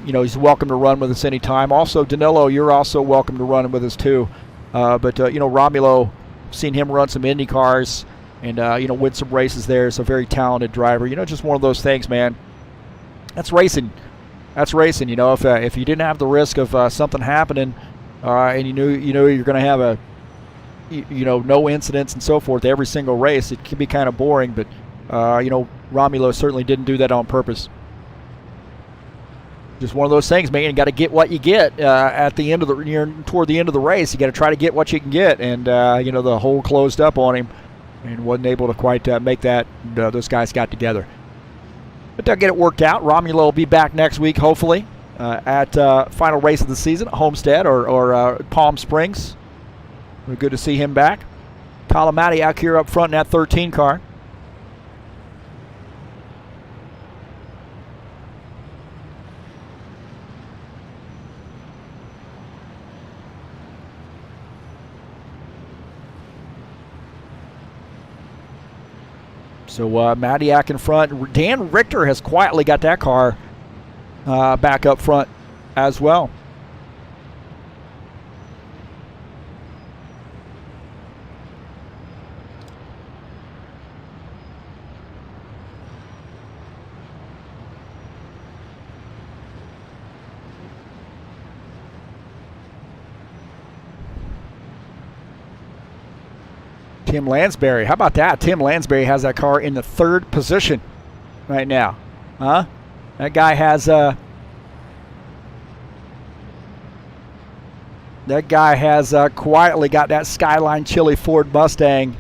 he's welcome to run with us anytime. Also, Danilo, you're also welcome to run with us, too. But Romulo, seen him run some Indy cars and win some races there. So very talented driver. Just one of those things, man. That's racing. If you didn't have the risk of something happening, and you knew you're going to have no incidents and so forth every single race, it can be kind of boring. But Romulo certainly didn't do that on purpose. Just one of those things, man. You got to get what you get at the end of toward the end of the race. You got to try to get what you can get, and the hole closed up on him, and wasn't able to quite make that. Those guys got together, but they'll get it worked out. Romulo will be back next week, hopefully, at final race of the season, Homestead or Palm Springs. We're good to see him back. Colin Mattiak here up front in that 13 car. So Mattiak in front. Dan Richter has quietly got that car back up front as well. Tim Lansbury. How about that? Tim Lansbury has that car in the 3rd position right now. Huh? That guy has quietly got that Skyline Chili Ford Mustang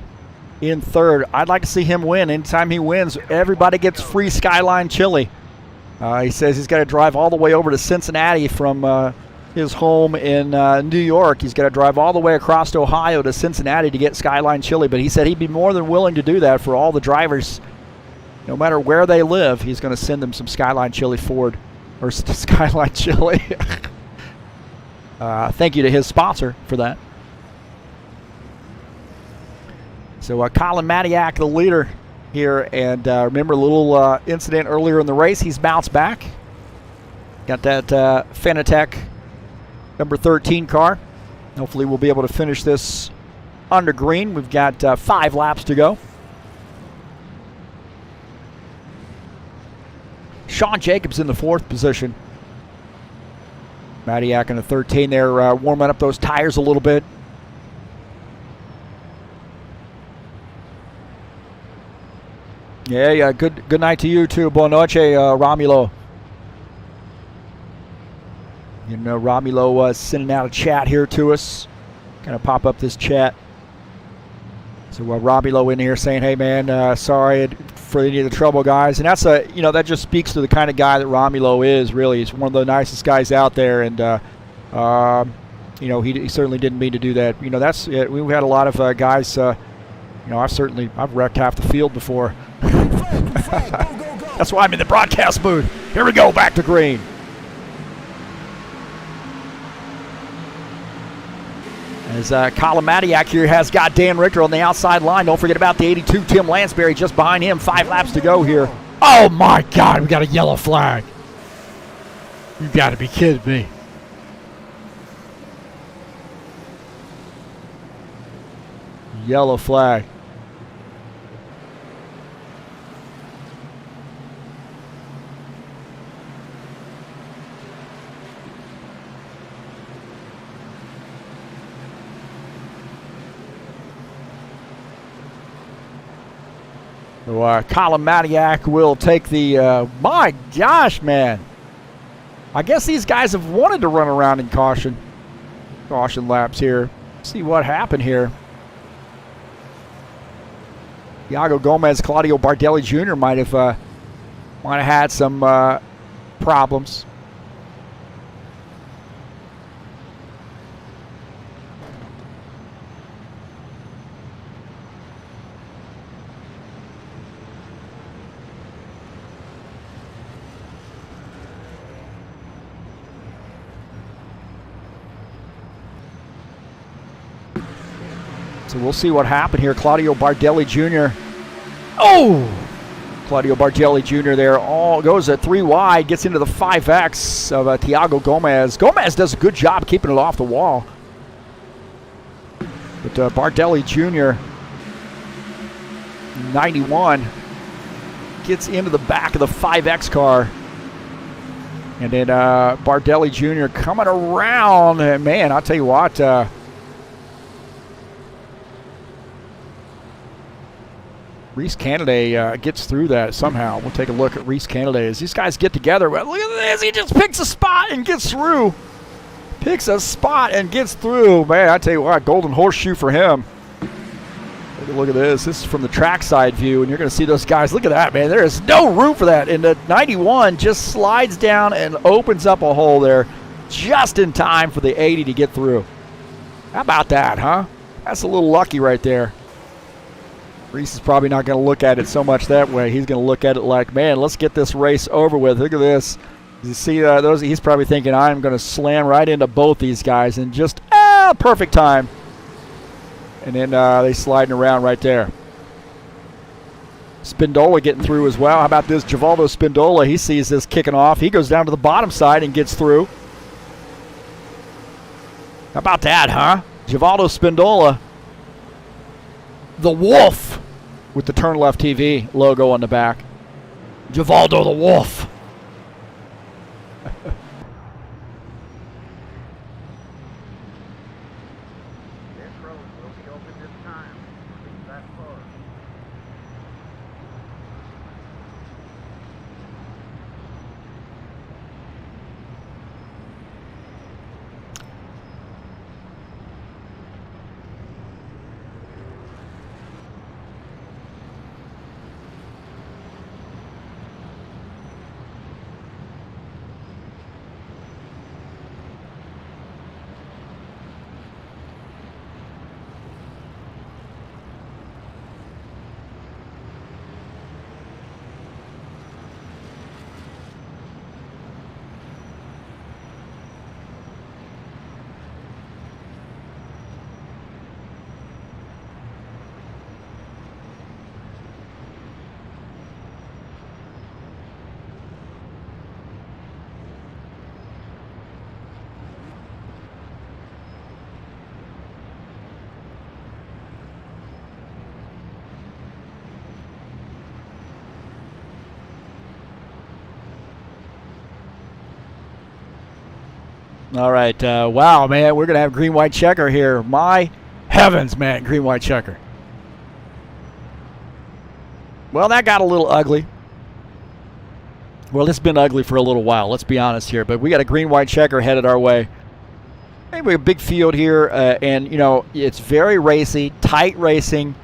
in 3rd. I'd like to see him win. Anytime he wins, everybody gets free Skyline Chili. He says he's got to drive all the way over to Cincinnati from his home in New York. He's got to drive all the way across to Ohio to Cincinnati to get Skyline Chili, but he said he'd be more than willing to do that for all the drivers. No matter where they live, he's going to send them some Skyline Chili Ford, or Skyline Chili. Thank you to his sponsor for that. So Colin Mattiak, the leader here, and remember a little incident earlier in the race. He's bounced back. Got that Fanatec number 13 car. Hopefully we'll be able to finish this under green. We've got 5 laps to go. Sean Jacobs in the 4th position. Mattiak in the 13 there, warming up those tires a little bit. Yeah, good night to you too. Buona noche, Romulo. Romulo was sending out a chat here to us. Kind of pop up this chat. So Romulo in here saying, "Hey man, sorry for any of the trouble, guys." And that's that just speaks to the kind of guy that Romulo is. Really, he's one of the nicest guys out there, and he certainly didn't mean to do that. That's it. We've had a lot of guys. I've wrecked half the field before. That's why I'm in the broadcast booth. Here we go, back to green. As Colin Matiak here has got Dan Richter on the outside line. Don't forget about the 82 Tim Lansbury just behind him. 5 laps to go here. Oh my God, we got a yellow flag. You got to be kidding me. Yellow flag. So, Colin Matiak will take the, my gosh, man. I guess these guys have wanted to run around in caution laps here. See what happened here. Iago Gomez, Claudio Bardelli Jr. might have had some problems. So we'll see what happened here. Claudio Bardelli Jr. Oh! Claudio Bardelli Jr. there goes at 3 wide, gets into the 5X of Thiago Gomez. Gomez does a good job keeping it off the wall. But Bardelli Jr., 91, gets into the back of the 5X car. And then Bardelli Jr. coming around. And man, I'll tell you what, Reese Canaday gets through that somehow. We'll take a look at Reese Canaday as these guys get together. Well, look at this. He just picks a spot and gets through. Picks a spot and gets through. Man, I tell you what, golden horseshoe for him. Look at this. This is from the trackside view, and you're going to see those guys. Look at that, man. There is no room for that. And the 91 just slides down and opens up a hole there just in time for the 80 to get through. How about that, huh? That's a little lucky right there. Reese is probably not going to look at it so much that way. He's going to look at it like, man, let's get this race over with. Look at this. You see those? He's probably thinking, I'm going to slam right into both these guys in just perfect time. And then they sliding around right there. Spindola getting through as well. How about this? Givaldo Spindola, he sees this kicking off. He goes down to the bottom side and gets through. How about that, huh? Givaldo Spindola, the Wolf, with the TurnLeftTV logo on the back. Givaldo the Wolf. This road will be open this time. Leave that far. All right. Wow, man, we're going to have green-white checker here. My heavens, man, green-white checker. Well, that got a little ugly. Well, it's been ugly for a little while, let's be honest here. But we got a green-white checker headed our way. Anyway, a big field here, and, you know, it's very racy, tight racing.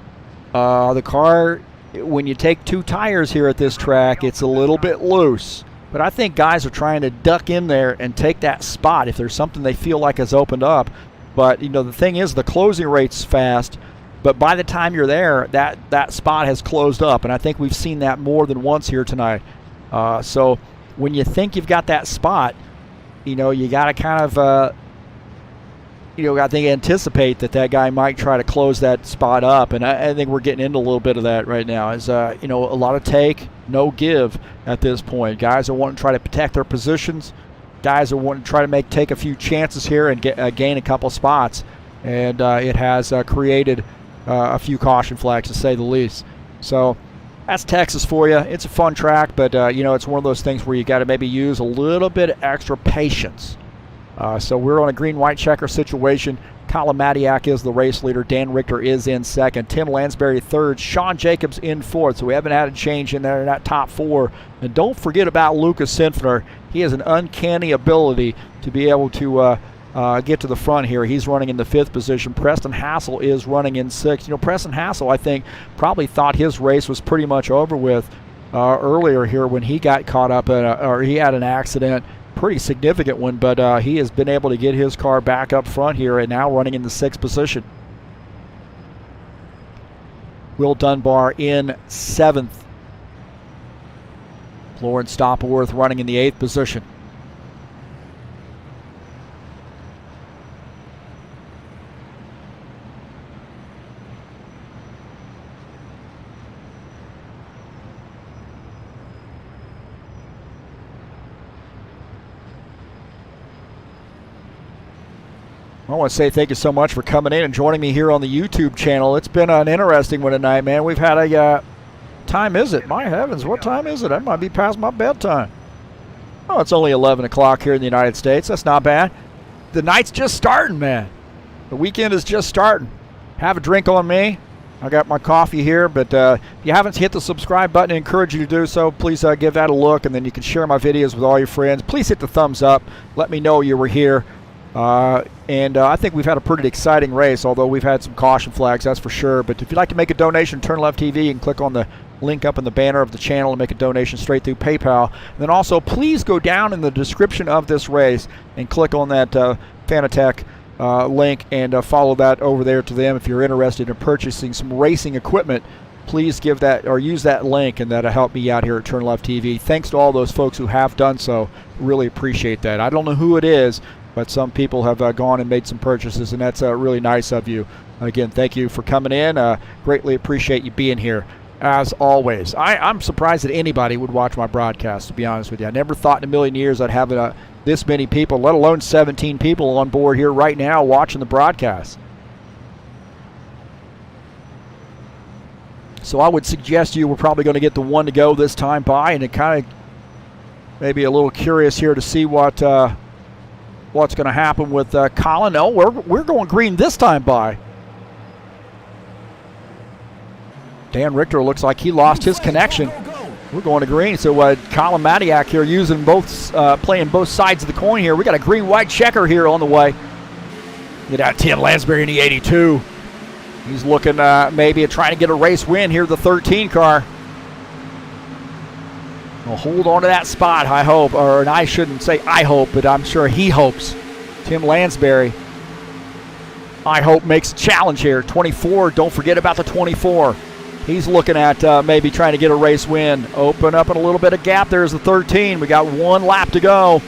The car, when you take 2 tires here at this track, it's a little bit loose. But I think guys are trying to duck in there and take that spot if there's something they feel like has opened up. But, you know, the thing is the closing rate's fast, but by the time you're there, that spot has closed up. And I think we've seen that more than once here tonight. So when you think you've got that spot, you know, you got to kind of, I think anticipate that guy might try to close that spot up, and I think we're getting into a little bit of that right now. Is a lot of take, no give at this point. Guys are wanting to try to protect their positions. Guys are wanting to try to take a few chances here and gain a couple spots, and it has created a few caution flags, to say the least. So that's Texas for you. It's a fun track, but it's one of those things where you got to maybe use a little bit of extra patience. So we're on a green-white checker situation. Colin Matiak is the race leader. Dan Richter is in second. Tim Lansbury third. Sean Jacobs in fourth. So we haven't had a change in there in that top four. And don't forget about Lucas Sinfner. He has an uncanny ability to be able to get to the front here. He's running in the fifth position. Preston Hassel is running in sixth. Preston Hassel, I think, probably thought his race was pretty much over with earlier here when he got caught up or he had an accident. Pretty significant one, but he has been able to get his car back up front here and now running in the sixth position. Will Dunbar in seventh. Lawrence Stoppelworth running in the eighth position. I want to say thank you so much for coming in and joining me here on the YouTube channel. It's been an interesting one tonight, man. We've had a time is it? My heavens, what time is it? I might be past my bedtime. Oh, it's only 11 o'clock here in the United States. That's not bad. The night's just starting, man. The weekend is just starting. Have a drink on me. I got my coffee here, but if you haven't hit the subscribe button, I encourage you to do so. Please give that a look, and then you can share my videos with all your friends. Please hit the thumbs up. Let me know you were here. And I think we've had a pretty exciting race, although we've had some caution flags, that's for sure. But if you'd like to make a donation, TurnLeftTV, you can click on the link up in the banner of the channel and make a donation straight through PayPal. And then also, please go down in the description of this race and click on that Fanatec link and follow that over there to them if you're interested in purchasing some racing equipment. Please give that or use that link, and that'll help me out here at TurnLeftTV. Thanks to all those folks who have done so. Really appreciate that. I don't know who it is, but some people have gone and made some purchases, and that's really nice of you. Again, thank you for coming in. Greatly appreciate you being here, as always. I'm surprised that anybody would watch my broadcast, to be honest with you. I never thought in a million years I'd have this many people, let alone 17 people on board here right now watching the broadcast. So I would suggest we're probably going to get the one to go this time by, and it kind of maybe a little curious here to see what's going to happen with Colin. No, we're going green this time by. Dan Richter looks like he lost his connection. We're going to green. So Colin Matiak here using playing both sides of the coin here. We got a green-white checker here on the way. Get out Tim Lansbury in the 82. He's looking maybe at trying to get a race win here, the 13 car. Well, hold on to that spot, I hope. And I shouldn't say I hope, but I'm sure he hopes. Tim Lansbury, I hope, makes a challenge here. 24, don't forget about the 24. He's looking at maybe trying to get a race win. Open up in a little bit of gap. There's the 13. We got one lap to go.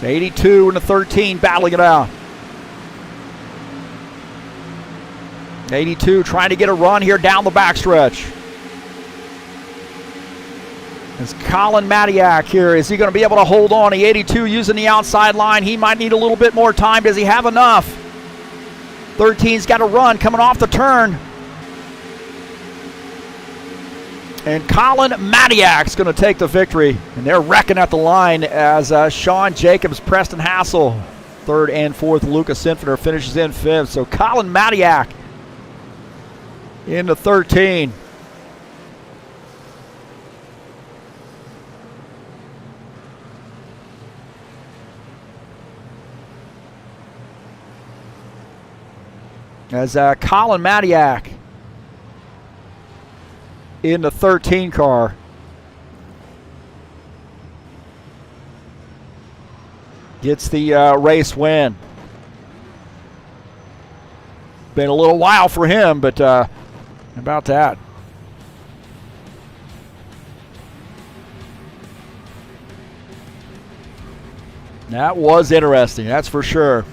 The 82 and the 13 battling it out. 82 trying to get a run here down the backstretch. It's Colin Matiak here. Is he going to be able to hold on? The 82 using the outside line. He might need a little bit more time. Does he have enough? 13's got a run coming off the turn. And Colin Matiak's going to take the victory. And they're wrecking at the line as Sean Jacobs, Preston Hassel, third and fourth. Lucas Sinfner finishes in fifth. So Colin Matiak into 13. As Colin Matiak in the 13 car gets the race win. Been a little while for him, but about that. That was interesting, that's for sure.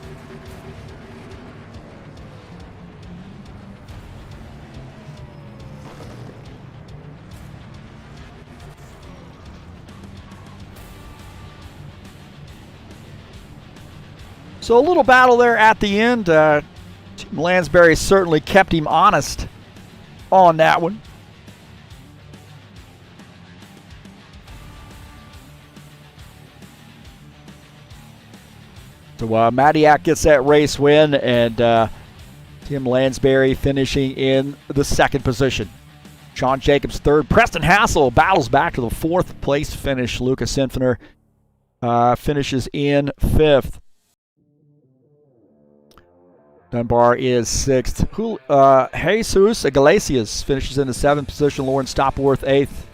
So a little battle there at the end. Team Lansbury certainly kept him honest on that one. So Madiak gets that race win, and Tim Lansbury finishing in the second position. Sean Jacobs third. Preston Hassel battles back to the fourth place finish. Lucas Sinfiner finishes in fifth. Dunbar is sixth. Jesus Iglesias finishes in the seventh position. Lauren Stopworth eighth.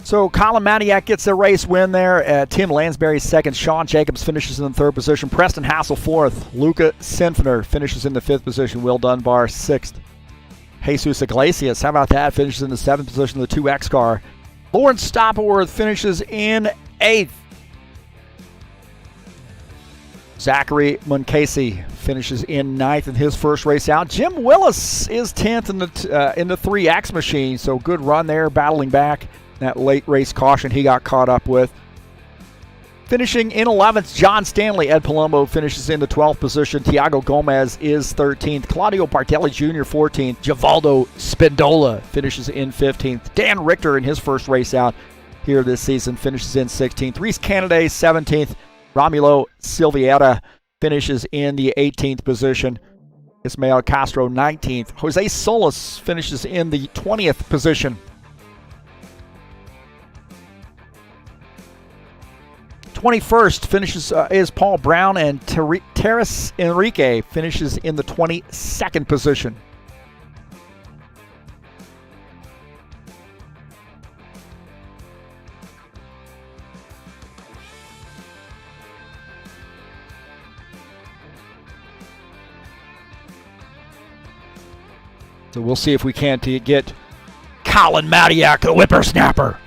So Colin Madiak gets the race win there. Tim Lansbury second. Sean Jacobs finishes in the third position. Preston Hassel fourth. Luca Sinfiner finishes in the fifth position. Will Dunbar sixth. Jesus Iglesias, how about that? Finishes in the seventh position of the 2X car. Lauren Stopworth finishes in eighth. Zachary Munkasi finishes in ninth in his first race out. Jim Willis is 10th in the 3X machine, so good run there, battling back. That late race caution he got caught up with. Finishing in 11th, John Stanley. Ed Palumbo finishes in the 12th position. Tiago Gomez is 13th. Claudio Bartelli Jr. 14th. Givaldo Spindola finishes in 15th. Dan Richter in his first race out here this season finishes in 16th. Reese Canaday 17th. Romulo Silveira finishes in the 18th position. Ismael Castro 19th. Jose Solis finishes in the 20th position. 21st finishes is Paul Brown, and Terrace Enrique finishes in the 22nd position. So we'll see if we can't get Colin Madiak, the whippersnapper,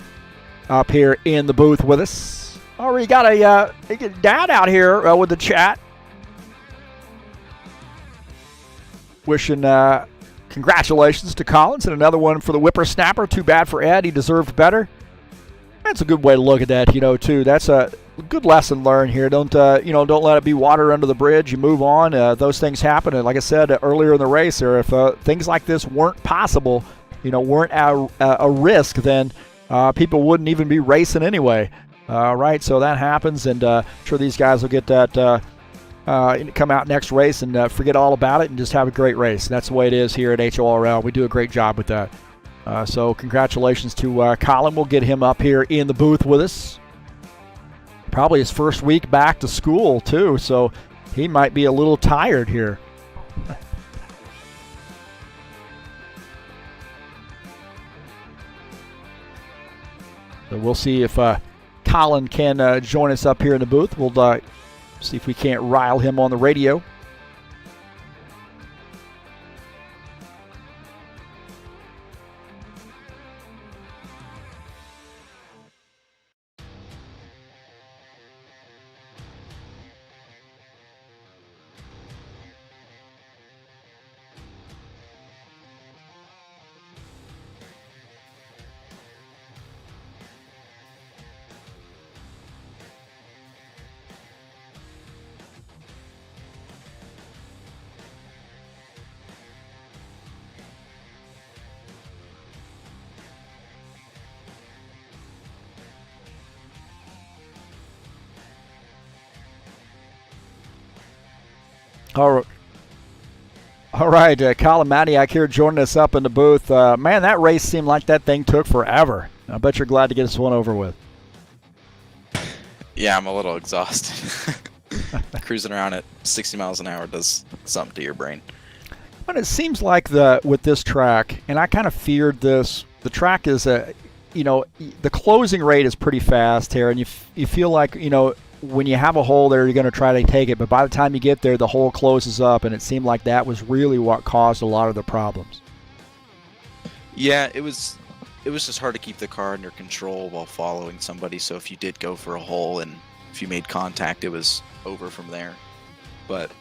up here in the booth with us. Already got a dad out here with the chat. Wishing congratulations to Collins, and another one for the whippersnapper. Too bad for Ed. He deserved better. That's a good way to look at that, too. That's a good lesson learned here. Don't let it be water under the bridge. You move on. Those things happen. And like I said earlier in the race, or if things like this weren't possible, weren't a risk, then people wouldn't even be racing anyway. Right, so that happens, and I'm sure these guys will get that, come out next race and forget all about it and just have a great race. That's the way it is here at HORL. We do a great job with that. So congratulations to Colin. We'll get him up here in the booth with us. Probably his first week back to school, too, so he might be a little tired here. So we'll see if Colin can join us up here in the booth. We'll see if we can't rile him on the radio. All right, Colin Madiak here joining us up in the booth. Man, that race seemed like that thing took forever. I bet you're glad to get this one over with. Yeah, I'm a little exhausted. Cruising around at 60 miles an hour does something to your brain. But it seems like with this track, and I kind of feared this, the track is the closing rate is pretty fast here, and you feel like, when you have a hole there, you're going to try to take it, but by the time you get there, the hole closes up, and it seemed like that was really what caused a lot of the problems. Yeah, it was just hard to keep the car under control while following somebody, so if you did go for a hole and if you made contact, it was over from there. But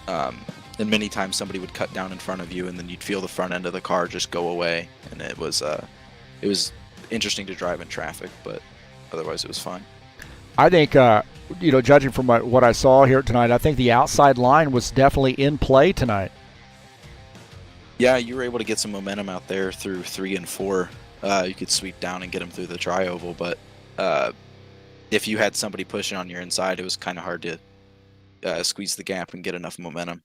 and many times somebody would cut down in front of you, and then you'd feel the front end of the car just go away, and it was interesting to drive in traffic, but otherwise it was fine. I think, judging from what I saw here tonight, I think the outside line was definitely in play tonight. Yeah, you were able to get some momentum out there through 3 and 4. You could sweep down and get them through the tri-oval, but if you had somebody pushing on your inside, it was kind of hard to squeeze the gap and get enough momentum.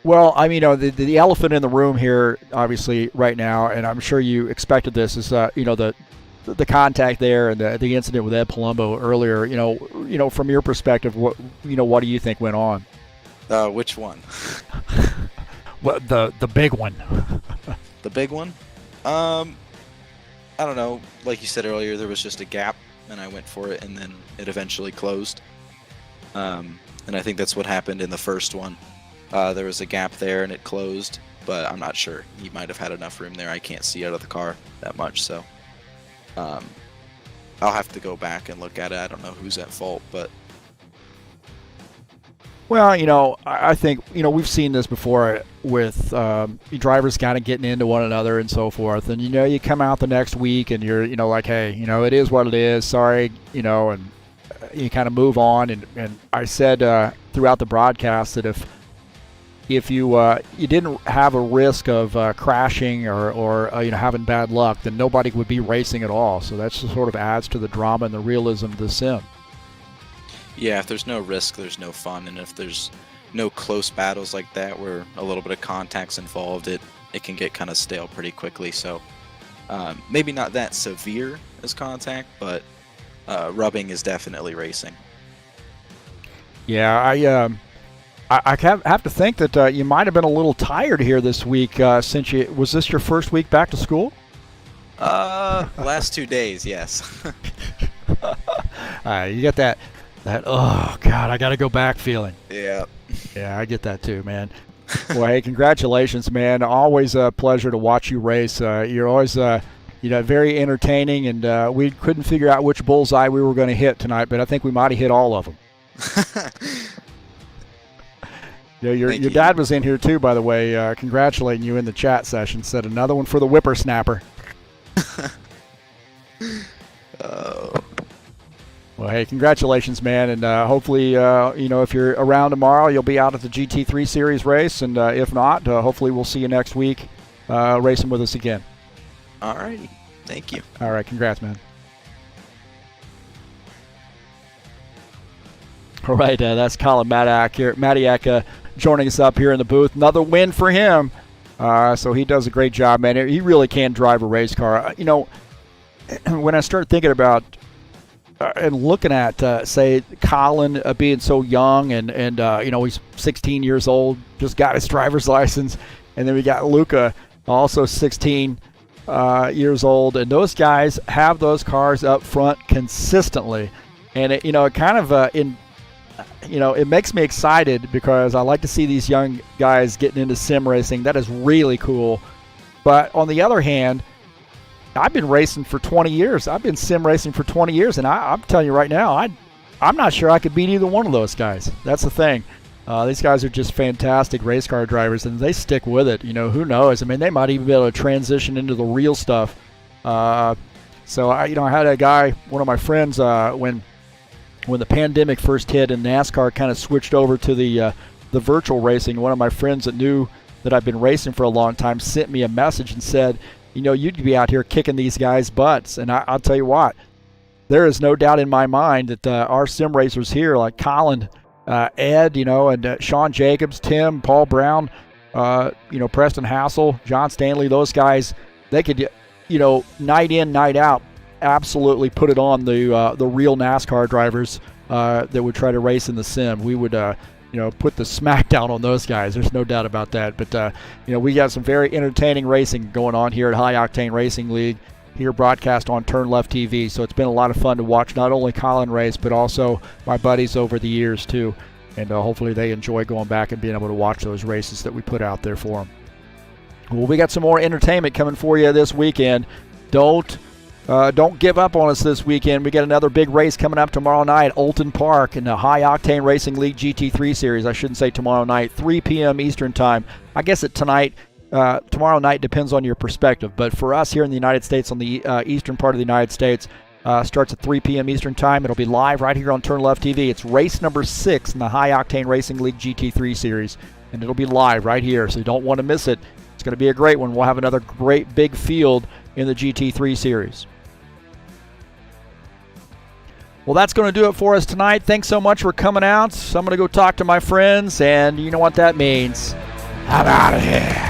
Well, I mean, the elephant in the room here, obviously, right now, and I'm sure you expected this, is the contact there and the incident with Ed Palumbo earlier. From your perspective, what do you think went on? Which one? Well, the big one. The big one? I don't know. Like you said earlier, there was just a gap, and I went for it, and then it eventually closed. And I think that's what happened in the first one. There was a gap there, and it closed, but I'm not sure. He might have had enough room there. I can't see out of the car that much, so I'll have to go back and look at it. I don't know who's at fault, but... Well, I think, we've seen this before with drivers kind of getting into one another and so forth. And, you come out the next week and you're, like, hey, it is what it is. Sorry, and you kind of move on. And I said throughout the broadcast that if you didn't have a risk of crashing or having bad luck, then nobody would be racing at all. So that sort of adds to the drama and the realism of the sim. Yeah, if there's no risk, there's no fun, and if there's no close battles like that where a little bit of contact's involved, it can get kind of stale pretty quickly. So maybe not that severe as contact, but rubbing is definitely racing. Yeah, I have to think that you might have been a little tired here this week. Was this your first week back to school? Last 2 days, yes. You get that oh God, I got to go back feeling. Yeah. Yeah, I get that too, man. Well, hey, congratulations, man. Always a pleasure to watch you race. You're always very entertaining, and we couldn't figure out which bullseye we were going to hit tonight, but I think we might have hit all of them. Your dad was in here too, by the way, congratulating you in the chat session. Said another one for the whippersnapper. Oh. Well, hey, congratulations, man, and hopefully, if you're around tomorrow, you'll be out at the GT3 Series race, and if not, hopefully we'll see you next week racing with us again. All righty. Thank you. All right, congrats, man. All right, that's Colin Madiak here. Madiak joining us up here in the booth. Another win for him. So he does a great job, man. He really can drive a race car. When I start thinking about and looking at, say, Colin being so young and he's 16 years old, just got his driver's license. And then we got Luca, also 16 years old. And those guys have those cars up front consistently. And, it kind of it makes me excited because I like to see these young guys getting into sim racing. That is really cool. But on the other hand, I've been racing for 20 years. I've been sim racing for 20 years, and I'm telling you right now, I'm not sure I could beat either one of those guys. That's the thing. These guys are just fantastic race car drivers, and they stick with it. Who knows? I mean, they might even be able to transition into the real stuff. So I had a guy, one of my friends, when the pandemic first hit and NASCAR kind of switched over to the virtual racing, one of my friends that knew that I've been racing for a long time sent me a message and said, you'd be out here kicking these guys' butts. And I'll tell you what, there is no doubt in my mind that our sim racers here, like Colin, Ed, and Sean Jacobs, Tim, Paul Brown, Preston Hassel, John Stanley, those guys, they could night in, night out, absolutely put it on the real NASCAR drivers that would try to race in the sim. We would put the smackdown on those guys. There's no doubt about that. But we got some very entertaining racing going on here at High Octane Racing League, here broadcast on TurnLeftTV. So it's been a lot of fun to watch not only Colin race, but also my buddies over the years too. And hopefully they enjoy going back and being able to watch those races that we put out there for them. Well, we got some more entertainment coming for you this weekend. Don't give up on us this weekend. We got another big race coming up tomorrow night, Olton Park, in the High Octane Racing League GT3 Series. I shouldn't say tomorrow night, 3 p.m. Eastern Time. I guess tomorrow night depends on your perspective. But for us here in the United States, on the eastern part of the United States, starts at 3 p.m. Eastern Time. It'll be live right here on TurnLeftTV. It's race number 6 in the High Octane Racing League GT3 Series, and it'll be live right here, so you don't want to miss it. It's going to be a great one. We'll have another great big field in the GT3 Series. Well, that's going to do it for us tonight. Thanks so much for coming out. So I'm going to go talk to my friends, and you know what that means. I'm out of here.